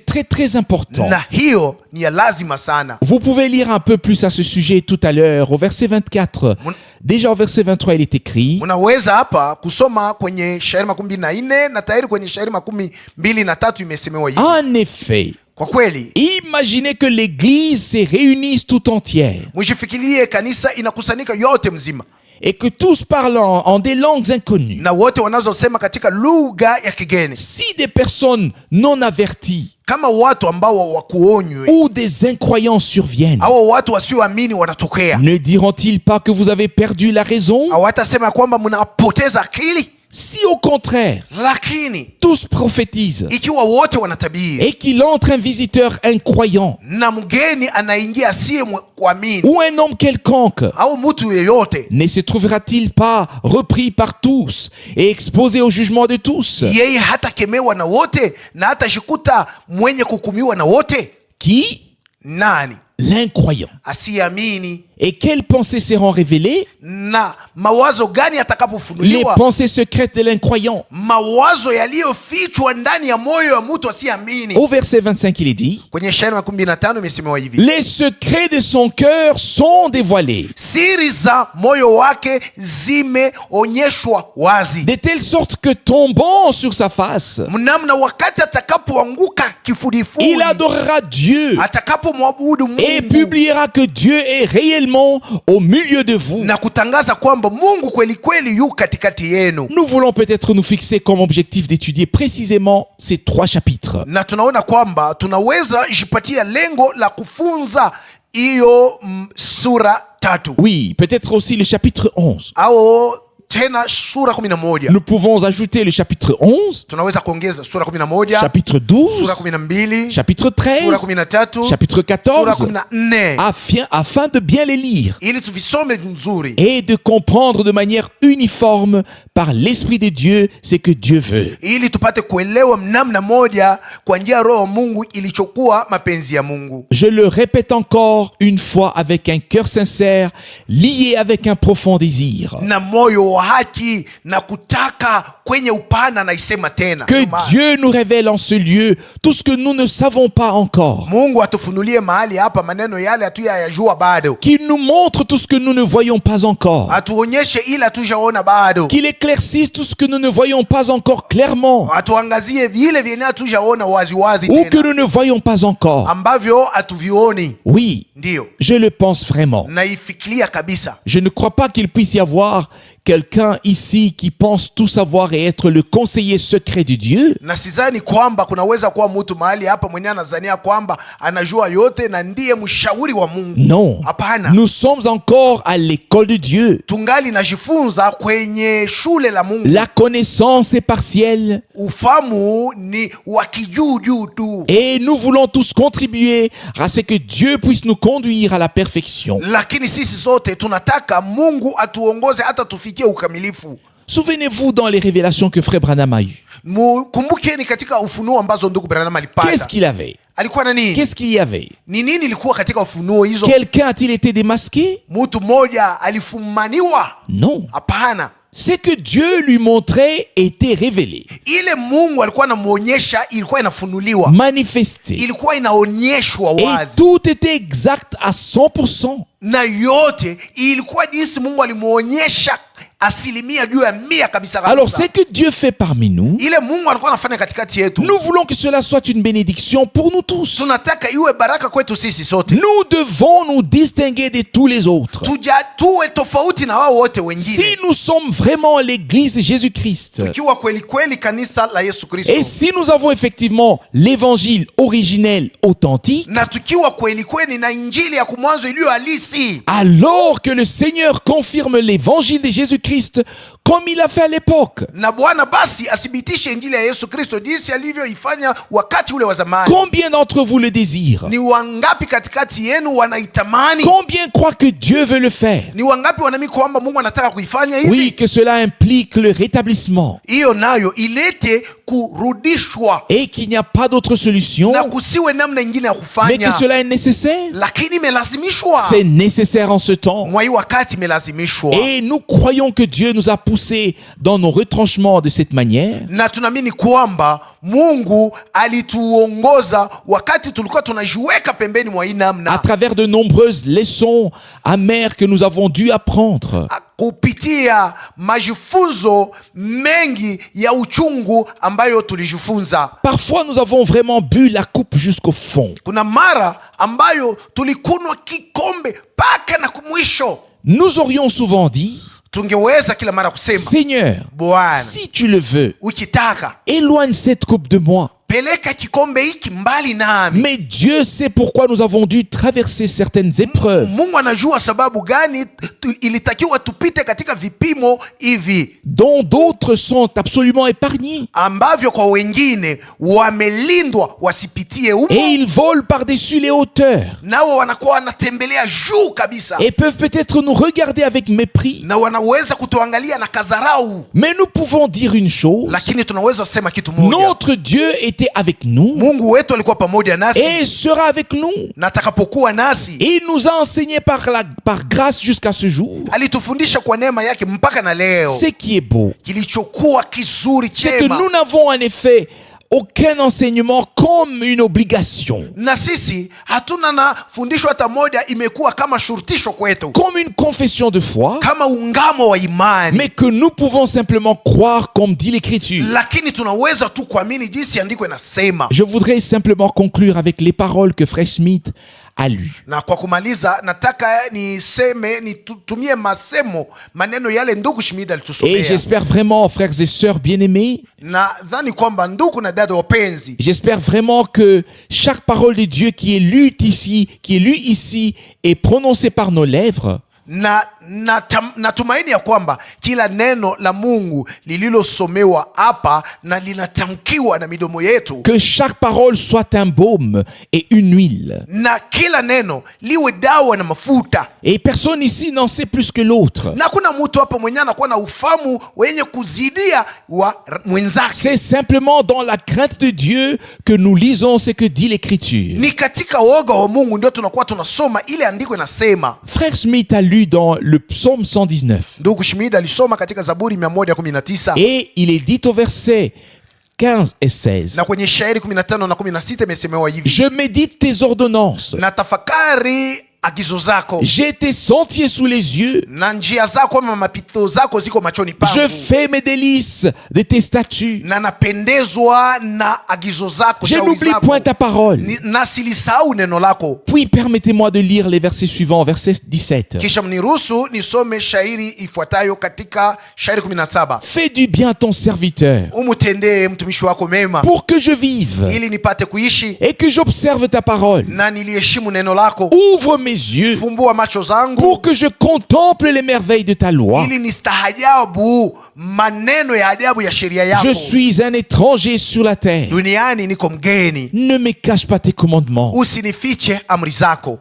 très très important. Na hiyo ni ya lazima sana. Vous pouvez lire un peu plus à ce sujet tout à l'heure, au verset 24. Déjà au verset 23, il est écrit: Unaweza hapa kusoma kwenye shairi 14 na tayari kwenye shairi 23 imesemewa hivi. En effet, Kwa kweli, imaginez que l'Église se réunisse tout entière mshifikirie kanisa inakusanyika yote mzima, et que tous parlant en des langues inconnues, na wote wanazosema katika lugha ya kigeni. si des personnes non averties Kama watu ambao wakuonywe ou des incroyants surviennent, au watu wasioamini wanatokea, ne diront-ils pas que vous avez perdu la raison? hawatasema kwamba mnapoteza akili? Si au contraire, Lakini tous prophétisent ikiwa wote wanatabiri et qu'il entre un visiteur incroyant na mgeni anaingia asiye kuamini ou un homme quelconque, au mtu yeyote, ne se trouvera-t-il pas repris par tous et exposé au jugement de tous? yeye hatakemewa na wote na hatashikuta mwenye kuhukumiwa na wote? Qui? Nani? L'incroyant. Asiamini. Et quelles pensées seront révélées? Na mawazo gani Les atakapofunuliwa? pensées secrètes de l'incroyant. Mawazo yaliyofichwa ndani ya moyo wa mtu asiamini. Au verset 25, il est dit: Kwenye shairi 15 imesemewa hivi: les secrets de son cœur sont dévoilés, siri za moyo wake zimeonyeshwa wazi, de telle sorte que tombant sur sa face, mnamna wakati atakapoanguka kifudifudi, il adorera Dieu atakapomwabudu et Mungu publiera que Dieu est réellement au milieu de vous. na kutangaza kwamba Mungu kweli kweli yu katikati yenu. Nous voulons peut-être nous fixer comme objectif d'étudier précisément ces 3 chapitres. Na tunaona kwamba tunaweza jipatia lengo la kufunza hiyo sura 3, Oui, peut-être aussi le chapitre 11. au tena sura 11. Nous pouvons ajouter le chapitre 11, Tunaweza kuongeza sura 11, chapitre 12, sura 12, chapitre sura 13, 13, chapitre sura 14, 14, afin de bien les lire ili tuvisome nzuri et de comprendre de manière uniforme par l'Esprit de Dieu ce que Dieu veut. ili tupate kuelewa namna moja kwa njia ya Roho Mungu ilichokuwa mapenzi ya Mungu. Je le répète encore une fois avec un cœur sincère, lié avec un profond désir. Na moyo wa haki na kutaka kwenye upana, na isema tena Que Dieu nous révèle en ce lieu tout ce que nous ne savons pas encore. Mungu atufunulie mahali hapa maneno yale hatuyajua bado, Qu'il nous montre tout ce que nous ne voyons pas encore. atuonyeshe ile hatujaona bado, Qu'il éclaircisse tout ce que nous ne voyons pas encore clairement. atuangazie vile vyenye hatujaona wazi wazi Ou que tena, nous ne voyons pas encore. ambavyo hatuvioni. Oui, Ndiyo je le pense vraiment. naifikiria kabisa. Je ne crois pas qu'il puisse y avoir quelqu'un ici qui pense tout savoir et être le conseiller secret de Dieu. Na sidhani kwamba kunaweza kuwa mtu mahali hapa mwenye anazania kwamba anajua yote na ndiye mshauri wa Mungu. Non, Hapana. nous sommes encore à l'école de Dieu. Tungali najifunza kwenye shule la Mungu. La connaissance est partielle Ufamu ni wa kijuu juu tu, et nous voulons tous contribuer à ce que Dieu puisse nous conduire à la perfection. lakini sisi sote tunataka Mungu atuongoze hata tufikie ukamilifu. Souvenez-vous dans les révélations que Frère Branham a eues. Kumbukeni katika ufunuo ambazo ndugu Branham alipata. Qu'est-ce qu'il avait? Alikuwa na nini? Qu'est-ce qu'il y avait? Ni nini ilikuwa katika ufunuo hizo? Quelqu'un a-t-il été démasqué? Mtu mmoja alifumaniwa? Non. Hapana. Ce que Dieu lui montrait était révélé, Ile Mungu alikuwa anamuonyesha ilikuwa inafunuliwa, manifesté. ilikuwa inaonyeshwa Et wazi, tout était exact à 100%. na yote ilikuwa jinsi Mungu alimuonyesha asilimia juu ya 100 kabisa. Alors, ce que Dieu fait parmi nous, Ile Mungu anakuwa anafanya katikati yetu, nous voulons que cela soit une bénédiction pour nous tous. tunataka iwe baraka kwetu sisi sote. Nous devons nous distinguer de tous les autres. Tuwe tofauti na wao wote wengine. Si nous sommes vraiment l'église Jésus-Christ, Tukiwa kweli kweli kanisa la Yesu Kristo, et si nous avons effectivement l'évangile originel authentique, na tukiwa kweli kweli na injili ya kumwanzo iliyo halisi, alors que le Seigneur confirme l'évangile de Jésus-Christ comme il a fait à l'époque. na Bwana basi athibitishe injili ya Yesu Kristo jinsi alivyoifanya wakati ule wa zamani. Combien d'entre vous le désirent? Ni wangapi katikati yenu wanaitamani? Combien croient que Dieu veut le faire? Ni wangapi wanaamini kwamba Mungu anataka kuifanya hivi? Oui, que cela implique le rétablissement Hiyo nayo ilete kurudishwa, et qu'il n'y a pas d'autre solution, na kusiwe namna ingine ya mais que kufanya, cela est nécessaire. lakini imelazimishwa. C'est nécessaire en ce temps. Mwa hii wakati imelazimishwa, Et nous croyons que Dieu nous a poussés dans nos retranchements de cette manière, na tunaamini kwamba Mungu alituongoza wakati tulikuwa tunajiweka pembeni mwa hii à namna, travers de nombreuses leçons amères que nous avons dû apprendre. kupitia majifunzo mengi ya uchungu ambayo tulijifunza. Parfois, nous avons vraiment bu la coupe jusqu'au fond. Kuna mara ambayo tulikunwa kikombe mpaka na kumwisho. Nous aurions souvent dit, Tungeweza kila mara kusema, Seigneur, Bwana, si tu le veux, ukitaka éloigne cette coupe de moi. peleka kikombe hiki mbali nami. Mais Dieu sait pourquoi nous avons dû traverser certaines épreuves Mungu anajua sababu gani ilitakiwa tupite katika vipimo hivi dont d'autres sont absolument épargnés. ambavyo kwa wengine wamelindwa wasipitie humo, Et ils volent par-dessus les hauteurs nao wanakuwa wanatembelea juu kabisa, et peuvent peut-être nous regarder avec mépris. na wanaweza kutuangalia na kadharau. Mais nous pouvons dire une chose, Lakini tunaweza sema kitu moja, notre Dieu était avec nous Mungu wetu alikuwa pamoja nasi et sera avec nous. na atakapokuwa nasi, Et il nous a enseigné par grâce jusqu'à ce jour. alitufundisha kwa neema yake mpaka na leo. Ce qui est beau, Kilichokuwa kizuri c'est que chema, nous n'avons en effet aucun enseignement comme une obligation, na sisi hatuna na fundisho hata moja imekuwa kama shurutisho kwetu, comme une confession de foi, kama ungamo wa imani, mais que nous pouvons simplement croire comme dit l'Écriture. lakini tunaweza tu kuamini jinsi andiko inasema. Je voudrais simplement conclure avec les paroles que Frère Schmidt a lues. Na kwa kumaliza, nataka nitumie maneno yale ndugu Schmid Et alitusomea. j'espère vraiment, frères et sœurs bien-aimés, Nadhani kwamba ndugu na dada wapenzi, j'espère vraiment que chaque parole de Dieu qui est lue ici et prononcée par nos lèvres natumaini ya kwamba kila neno la Mungu lililosomewa hapa na linatamkiwa na midomo yetu, que chaque parole soit un baume et une huile. na kila neno liwe dawa na mafuta. Et personne ici n'en sait plus que l'autre. Na kuna mtu hapa mwenye anakuwa na ufahamu wenye kuzidia wa mwenzake. C'est simplement dans la crainte de Dieu que nous lisons ce que dit l'Écriture. Ni katika woga wa Mungu ndio tunakuwa tunasoma ile andiko inasema. Frère Smith a lu dans le psaume 119. Ndugu Schmid alisoma katika Zaburi 119. Et il est dit au verset 15 et 16. Na kwenye shairi 15 na 16 imesemewa hivi: Je médite tes ordonnances. na tafakari agizo zako, J'ai tes sentiers sous les yeux. na njia zako ama mapito zako ziko machoni pangu. Je fais mes délices de tes statuts. Na napendezwa na agizo zako, Je shauri n'oublie zako. point ta parole. Na silisahau neno lako. Puis permettez-moi de lire les versets suivants, verset 17. Kisha mniruhusu nisome shairi ifuatayo katika shairi 17. Fais du bien à ton serviteur, Umutendee mtumishi wako mema, pour que je vive ili nipate kuishi et que j'observe ta parole. na niliheshimu neno lako. Ouvre mes yeux Fumbua macho zangu pour que je contemple les merveilles de ta loi. ili nistahajabu maneno ya ajabu ya sheria yako. Je suis un étranger sur la terre. Duniani niko mgeni, Ne me cache pas tes commandements. usinifiche amri zako.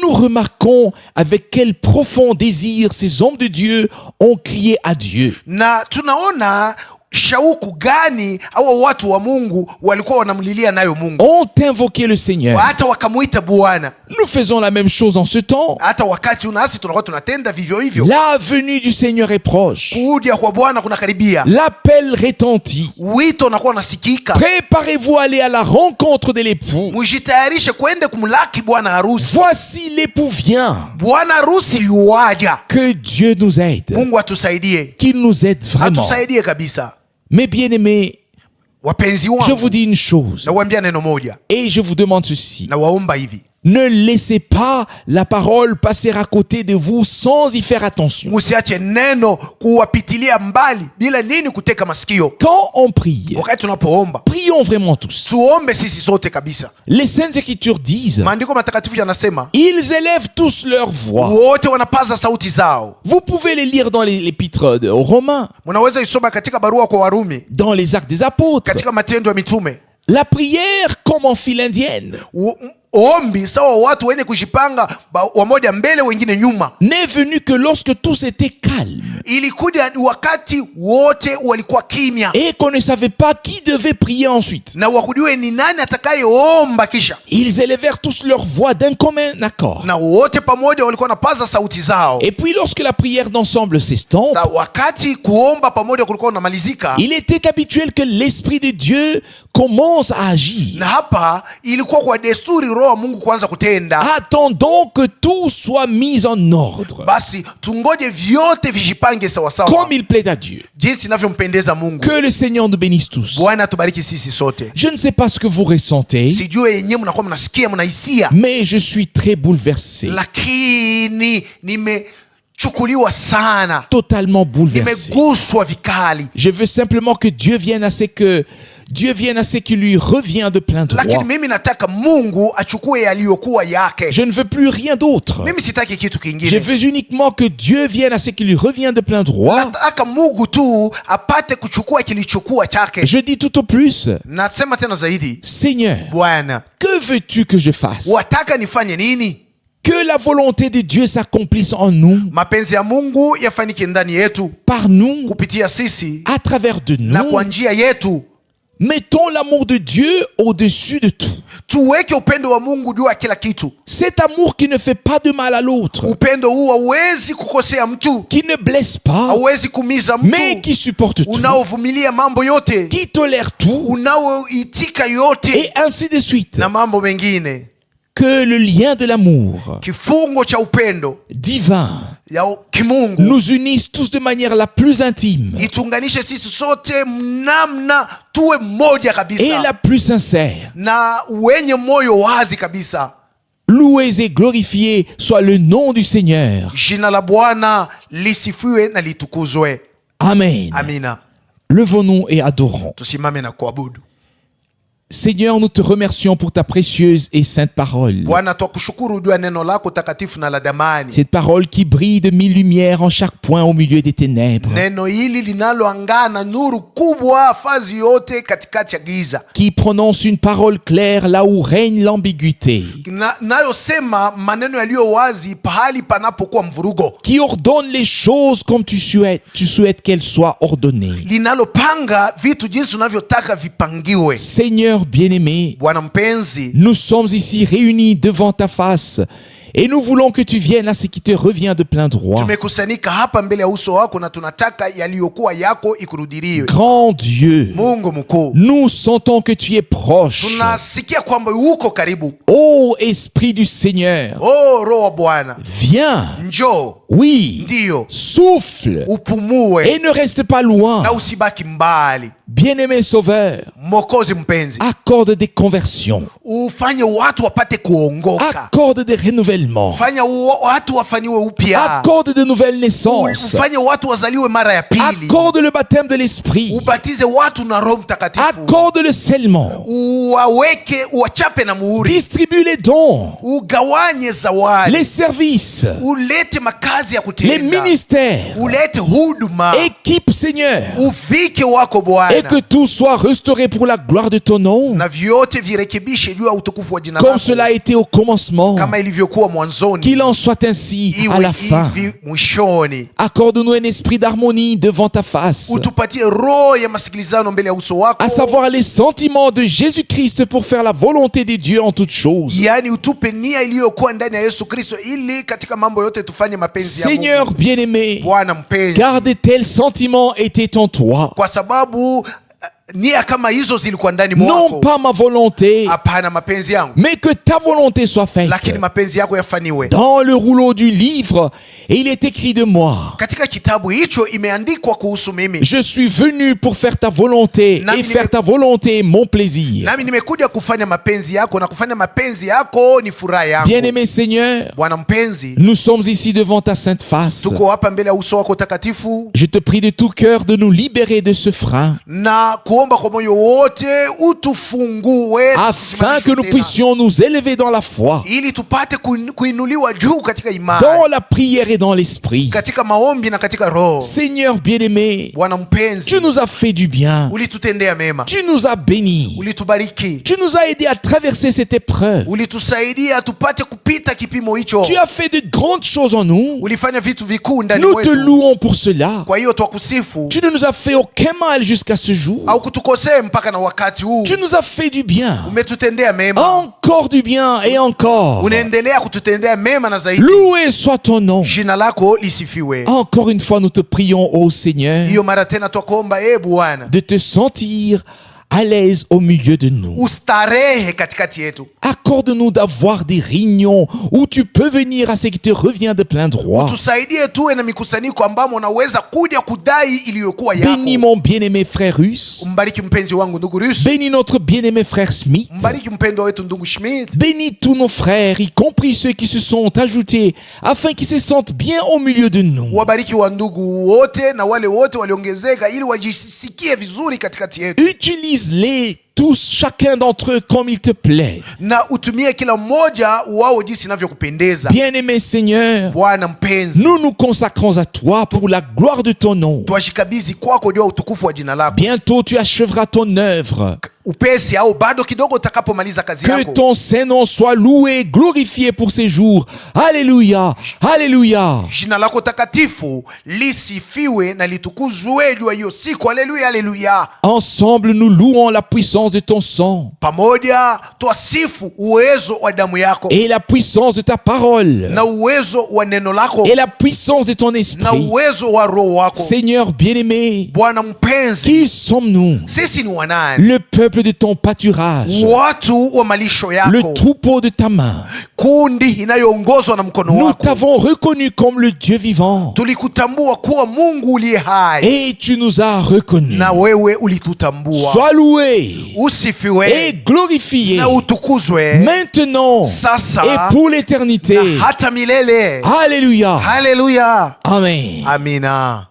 Nous remarquons avec quel profond désir ces hommes de Dieu ont crié à Dieu. Na tunaona shauku gani au watu wa Mungu walikuwa wanamlilia nayo Mungu, ont invoqué le Seigneur. hata wakamuita Bwana. Nous faisons la même chose en ce temps. Hata wakati unasi tunakuwa tunatenda vivyo hivyo. La venue du Seigneur est proche. Kuja kwa Bwana kunakaribia. L'appel retentit. Wito unakuwa unasikika. Préparez-vous à aller à la rencontre de l'époux. Mujitayarishe kwende kumlaki bwana harusi. Voici l'époux vient. Bwana harusi yuaja. Que Dieu nous aide. Mungu atusaidie. Qu'il nous aide vraiment. Atusaidie kabisa. Mes bien-aimés, wapenzi wangu, je vous dis une chose. Nawaambia neno moja. Et je vous demande ceci. Nawaomba hivi. Ne laissez pas la parole passer à côté de vous sans y faire attention. Musiache neno kuwapitilia mbali bila nini kuteka masikio. Quand on prie, wakati tunapoomba, prions vraiment tous. Tuombe sisi sote kabisa. Les Saintes Écritures disent, maandiko matakatifu yanasema, ils élèvent tous leur voix. Wote wanapaza sauti zao. Vous pouvez les lire dans l'épître aux Romains. Munaweza isoma katika barua kwa Warumi. Dans les Actes des Apôtres. Katika matendo ya mitume. La prière comme en file indienne. Ombi sawa watu wenye kujipanga wamoja mbele wengine nyuma. N'est venu que lorsque tous étaient calmes. Ilikuja wakati wote walikuwa kimya. Et qu'on ne savait pas qui devait prier ensuite. Na wakujue ni nani atakayeomba kisha. Ils élevèrent tous leur voix d'un commun accord. Na wote pamoja walikuwa napaza sauti zao. Et puis lorsque la prière d'ensemble s'estompe, wakati kuomba pamoja kulikuwa unamalizika, il était habituel que l'Esprit de Dieu commence à agir. Na hapa ilikuwa kwa desturi roho Mungu kuanza kutenda. Attendons que tout soit mis en ordre. Basi tungoje vyote vijipange sawa sawa. Comme il plaît à Dieu. Jinsi inavyompendeza Mungu. Que le Seigneur nous bénisse tous. Bwana tubariki sisi sote. Je ne sais pas ce que vous ressentez. Sijue yenyewe mnakuwa mnasikia mnahisia. Mais je suis très bouleversé. Lakini nimechukuliwa sana. Totalement bouleversé. Nimeguswa vikali. Je veux simplement que Dieu vienne à ce qui lui revient de plein droit. Lakini mimi nataka Mungu achukue yaliyokuwa yake. Je ne veux plus rien d'autre. Mimi sitaki kitu kingine. Je veux uniquement que Dieu vienne à ce qui lui revient de plein droit. Nataka Mungu tu apate kuchukua kilichokuwa chake. Je dis tout au plus. Nasema tena zaidi. Seigneur, Bwana, que veux-tu que je fasse? Wataka nifanye nini? Que la volonté de Dieu s'accomplisse en nous. Mapenzi ya Mungu yafanike ndani yetu. Par nous. Kupitia sisi. À travers de nous. Na kwa njia yetu. Mettons l'amour de Dieu au-dessus de tout. Tuweke upendo wa Mungu juu ya kila kitu. Cet amour qui ne fait pas de mal à l'autre. Upendo huu hauwezi kukosea mtu. Qui ne blesse pas. Hauwezi kumiza mtu. Mais qui supporte tout. Unaovumilia mambo yote. Qui tolère tout. Unaoitika yote. Et ainsi de suite. Na mambo mengine. Que le lien de l'amour kifungo cha upendo divin ya kimungu nous unisse tous de manière la plus intime itunganishe sisi sote namna tuwe moja kabisa et la plus sincère. Na wenye moyo wazi kabisa. Louez et glorifiez soit le nom du Seigneur. Jina la Bwana lisifiwe na litukuzwe. Amen. Amina. Levons-nous et adorons. Tusimame na kuabudu. Seigneur, nous te remercions pour ta précieuse et sainte parole. Cette parole qui brille de 1000 lumières en chaque point au milieu des ténèbres. Qui prononce une parole claire là où règne l'ambiguïté. Qui ordonne les choses comme tu souhaites qu'elles soient ordonnées. Seigneur bien-aimé, nous sommes ici réunis devant ta face et nous voulons que tu viennes à ce qui te revient de plein droit. Grand Dieu, nous sentons que tu es proche. Ô Esprit du Seigneur, viens. Oui, souffle et ne reste pas loin. Bien-aimé Sauveur, accorde des conversions, accorde des renouvellements, accorde de nouvelles naissances, accorde le baptême de l'Esprit, accorde le scellement, distribue les dons, les services, les ministères, équipe Seigneur, et que tout soit restauré pour la gloire de ton nom, na vyote virekebishe juu ya utukufu wa jina comme lako, cela a été au commencement, kama ilivyokuwa mwanzoni, qu'il en soit ainsi à iwe la fin. hivi mwishoni. Accorde-nous un esprit d'harmonie devant ta face, Utupatie roho ya masikilizano mbele ya uso wako, à savoir les sentiments de Jésus-Christ pour faire la volonté de Dieu en toutes choses. yani utupe nia iliyokuwa ndani ya Yesu Kristo, ili katika mambo yote tufanye mapenzi ya Seigneur Mungu. bien-aimé, Bwana mpenzi, car de tels sentiments étaient en toi, kwa sababu nia kama hizo zilikuwa ndani non mwako. pas ma volonté, Hapana mapenzi yangu, mais que ta volonté soit faite. lakini mapenzi yako yafaniwe. Dans le rouleau du livre, il est écrit de moi: Katika kitabu hicho imeandikwa kuhusu mimi, je suis venu pour faire ta volonté, Nami et faire ta volonté mon plaisir. nami nimekuja kufanya mapenzi yako, na kufanya mapenzi yako ni furaha yangu. Bien-aimé Seigneur, Bwana mpenzi, nous sommes ici devant ta sainte face. tuko hapa mbele ya uso wako takatifu, Je te prie de tout cœur de nous libérer de ce frein, na kuomba kwa moyo wote utufungue, afin que nous puissions nous élever dans la foi, ili tupate kuinuliwa juu katika imani, dans la prière et dans l'esprit. katika maombi na katika roho. Seigneur bien-aimé, Bwana mpenzi, tu nous as fait du bien, ulitutendea mema, tu nous as bénis, ulitubariki, tu nous as aidés à traverser cette épreuve, ulitusaidia tupate kupita kipimo hicho, tu as fait de grandes choses en nous. ulifanya vitu vikuu ndani Nous te mwetu. louons pour cela. Kwa hiyo twakusifu, Tu ne nous as fait aucun mal jusqu'à ce jour. au kutukosea mpaka na wakati huu. Tu nous as fait du bien, Umetutendea mema, encore du bien et encore. unaendelea kututendea mema na zaidi. Loué soit ton nom. Jina lako lisifiwe. Encore une fois, nous te prions, ô Seigneur, Hiyo mara tena twakuomba, Bwana, de te sentir à l'aise au milieu de nous. ustarehe katikati yetu. Accorde-nous d'avoir des réunions où tu peux venir à ce qui te revient de plein droit. Tusaidie tuwe na mikusanyiko ambamo unaweza kuja kudai iliyokuwa yako. Bénis mon bien-aimé frère Russe. Mbariki mpenzi wangu ndugu Rus. Bénis notre bien-aimé frère Smith. Mbariki mpendo wetu ndugu Schmidt. Bénis tous nos frères, y compris ceux qui se sont ajoutés, afin qu'ils se sentent bien au milieu de nous. Wabariki wa ndugu wote na wale wote waliongezeka, ili wajisikie vizuri katikati yetu. Utilise-les tous, chacun d'entre eux, comme il te plaît. Na utumie kila mmoja wao jinsi inavyokupendeza. Bien-aimé Seigneur, Bwana mpenzi, nous nous consacrons à toi pour la gloire de ton nom. twashikabizi kwako juu ya utukufu wa jina lako. Bientôt tu achèveras ton œuvre. Upesi au bado kidogo utakapomaliza kazi Que yako. ton Saint-Nom soit loué, glorifié pour ces jours. Alléluia, Alléluia. Jina lako takatifu lisifiwe na litukuzwe juu ya hiyo siku. Haleluya, haleluya. Ensemble, nous louons la puissance de ton sang Pamoja twasifu uwezo wa damu yako et la puissance de ta parole na uwezo wa neno lako et la puissance de ton na esprit. uwezo wa roho wako. Seigneur bien-aimé, Bwana mpenzi, qui sommes-nous? sisi ni wanani? Le peuple de ton pâturage, Watu wa malisho le yako, troupeau de ta main. kundi inayoongozwa na mkono Nous wako. t'avons reconnu comme le Dieu vivant Tulikutambua kuwa Mungu uliye hai, et tu nous as reconnus. na wewe ulitutambua. Sois loué Usifiwe et glorifié na utukuzwe maintenant sasa et pour l'éternité. na hata milele. Alléluia. Haleluya, Amen. amina.